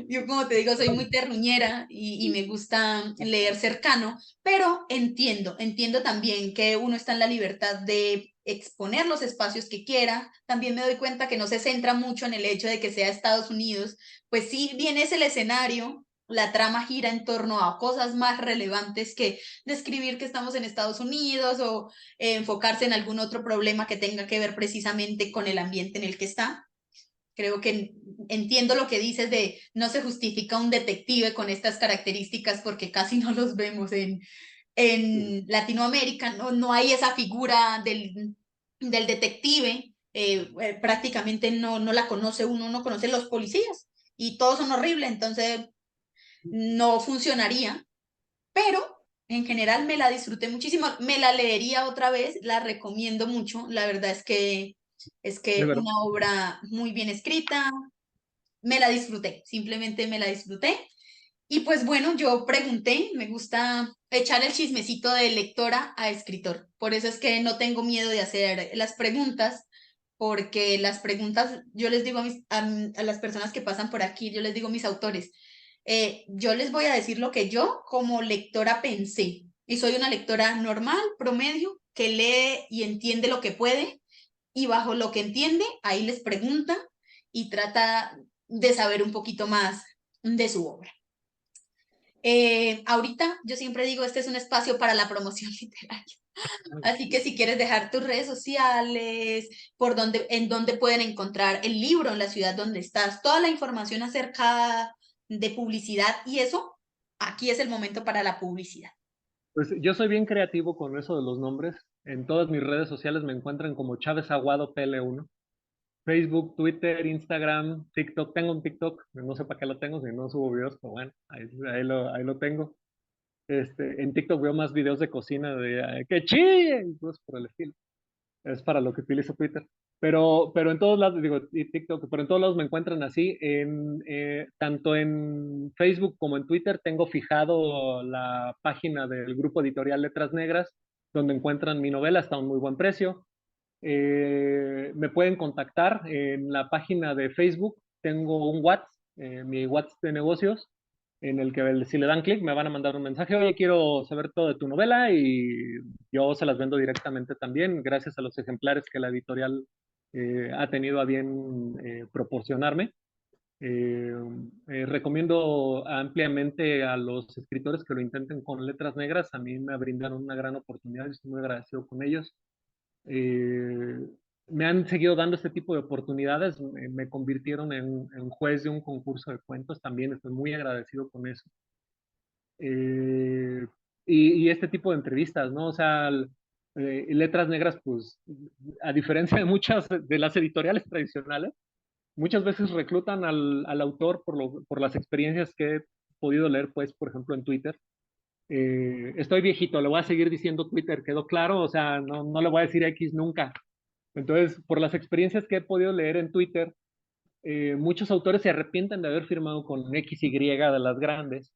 Yo, como te digo, soy muy terruñera y me gusta leer cercano, pero entiendo también que uno está en la libertad de exponer los espacios que quiera. También me doy cuenta que no se centra mucho en el hecho de que sea Estados Unidos, pues sí, bien es el escenario. La trama gira en torno a cosas más relevantes que describir que estamos en Estados Unidos o enfocarse en algún otro problema que tenga que ver precisamente con el ambiente en el que está. Creo que entiendo lo que dices de no se justifica un detective con estas características porque casi no los vemos en Latinoamérica, no hay esa figura del detective, prácticamente no la conoce uno, no conoce los policías y todos son horribles, entonces no funcionaría, pero en general me la disfruté muchísimo, me la leería otra vez, la recomiendo mucho, la verdad es De que verdad. una obra muy bien escrita, me la disfruté, simplemente me la disfruté. Y pues bueno, yo pregunté, me gusta echar el chismecito de lectora a escritor, por eso es que no tengo miedo de hacer las preguntas, porque las preguntas, yo les digo a las personas que pasan por aquí, yo les digo a mis autores, yo les voy a decir lo que yo como lectora pensé, y soy una lectora normal, promedio, que lee y entiende lo que puede, y bajo lo que entiende, ahí les pregunta y trata de saber un poquito más de su obra. Ahorita yo siempre digo, este es un espacio para la promoción literaria. Así que si quieres dejar tus redes sociales, en dónde pueden encontrar el libro en la ciudad donde estás, toda la información acerca de publicidad y eso, aquí es el momento para la publicidad. Pues yo soy bien creativo con eso de los nombres. En todas mis redes sociales me encuentran como Chávez Aguado PL1. Facebook, Twitter, Instagram, TikTok. Tengo un TikTok, no sé para qué lo tengo, si no subo videos, pero bueno, ahí lo tengo. En TikTok veo más videos de cocina de que chille y cosas por el estilo. Es para lo que utilizo Twitter. Pero en todos lados, digo, y TikTok, pero en todos lados me encuentran así. Tanto en Facebook como en Twitter tengo fijado la página del grupo editorial Letras Negras, donde encuentran mi novela, está a un muy buen precio. Me pueden contactar en la página de Facebook, tengo un WhatsApp, mi WhatsApp de negocios, en el que si le dan clic me van a mandar un mensaje, oye, quiero saber todo de tu novela y yo se las vendo directamente también, gracias a los ejemplares que la editorial ha tenido a bien proporcionarme. Eh, Recomiendo ampliamente a los escritores que lo intenten con Letras Negras, a mí me brindaron una gran oportunidad y estoy muy agradecido con ellos. eh, Me han seguido dando este tipo de oportunidades, me convirtieron en juez de un concurso de cuentos, también estoy muy agradecido con eso. Eh, y este tipo de entrevistas, ¿no? O sea, Letras Negras, pues, a diferencia de muchas de las editoriales tradicionales, muchas veces reclutan al autor por las experiencias que he podido leer, pues, por ejemplo, en Twitter. Estoy viejito, le voy a seguir diciendo Twitter, ¿quedó claro? O sea, no le voy a decir X nunca. Entonces, por las experiencias que he podido leer en Twitter, muchos autores se arrepienten de haber firmado con XY de las grandes,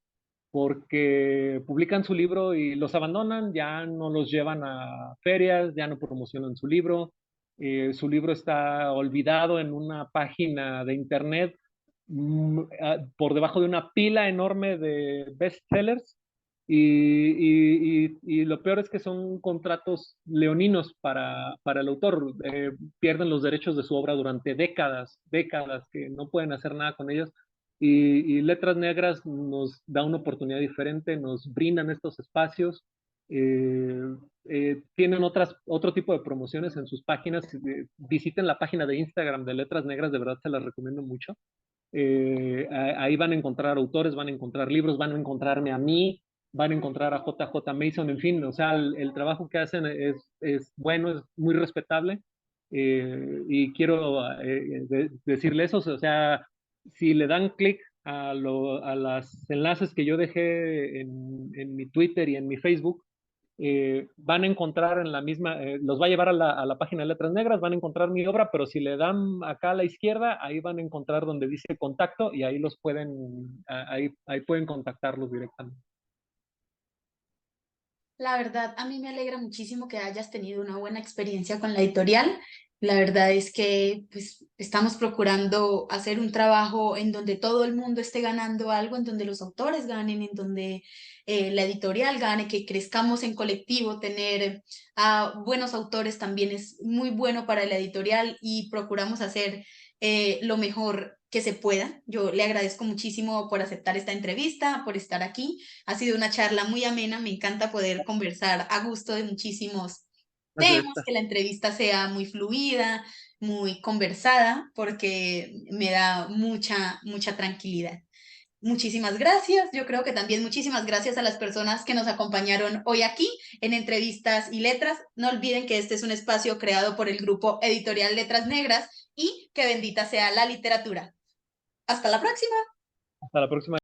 porque publican su libro y los abandonan, ya no los llevan a ferias, ya no promocionan su libro está olvidado en una página de internet por debajo de una pila enorme de bestsellers y lo peor es que son contratos leoninos para el autor. Pierden los derechos de su obra durante décadas, que no pueden hacer nada con ellos. Y Letras Negras nos da una oportunidad diferente, nos brindan estos espacios. eh, Tienen otro tipo de promociones en sus páginas. Visiten la página de Instagram de Letras Negras, de verdad se las recomiendo mucho. Ahí van a encontrar autores, van a encontrar libros, van a encontrarme a mí, van a encontrar a JJ Mason, en fin, o sea, el trabajo que hacen es bueno, es muy respetable. Y quiero decirle eso, o sea, si le dan clic a los enlaces que yo dejé en mi Twitter y en mi Facebook, van a encontrar en la misma, los va a llevar a la página de Letras Negras, van a encontrar mi obra, pero si le dan acá a la izquierda, ahí van a encontrar donde dice contacto y ahí ahí pueden contactarlos directamente. La verdad, a mí me alegra muchísimo que hayas tenido una buena experiencia con la editorial. La verdad es que pues, estamos procurando hacer un trabajo en donde todo el mundo esté ganando algo, en donde los autores ganen, en donde la editorial gane, que crezcamos en colectivo, tener a buenos autores también es muy bueno para la editorial y procuramos hacer lo mejor que se pueda. Yo le agradezco muchísimo por aceptar esta entrevista, por estar aquí. Ha sido una charla muy amena, me encanta poder conversar a gusto de muchísimos Más de temas, esta. que la entrevista sea muy fluida, muy conversada, porque me da mucha tranquilidad. Muchísimas gracias. Yo creo que también muchísimas gracias a las personas que nos acompañaron hoy aquí en Entrevistas y Letras. No olviden que este es un espacio creado por el grupo editorial Letras Negras y que bendita sea la literatura. Hasta la próxima. Hasta la próxima.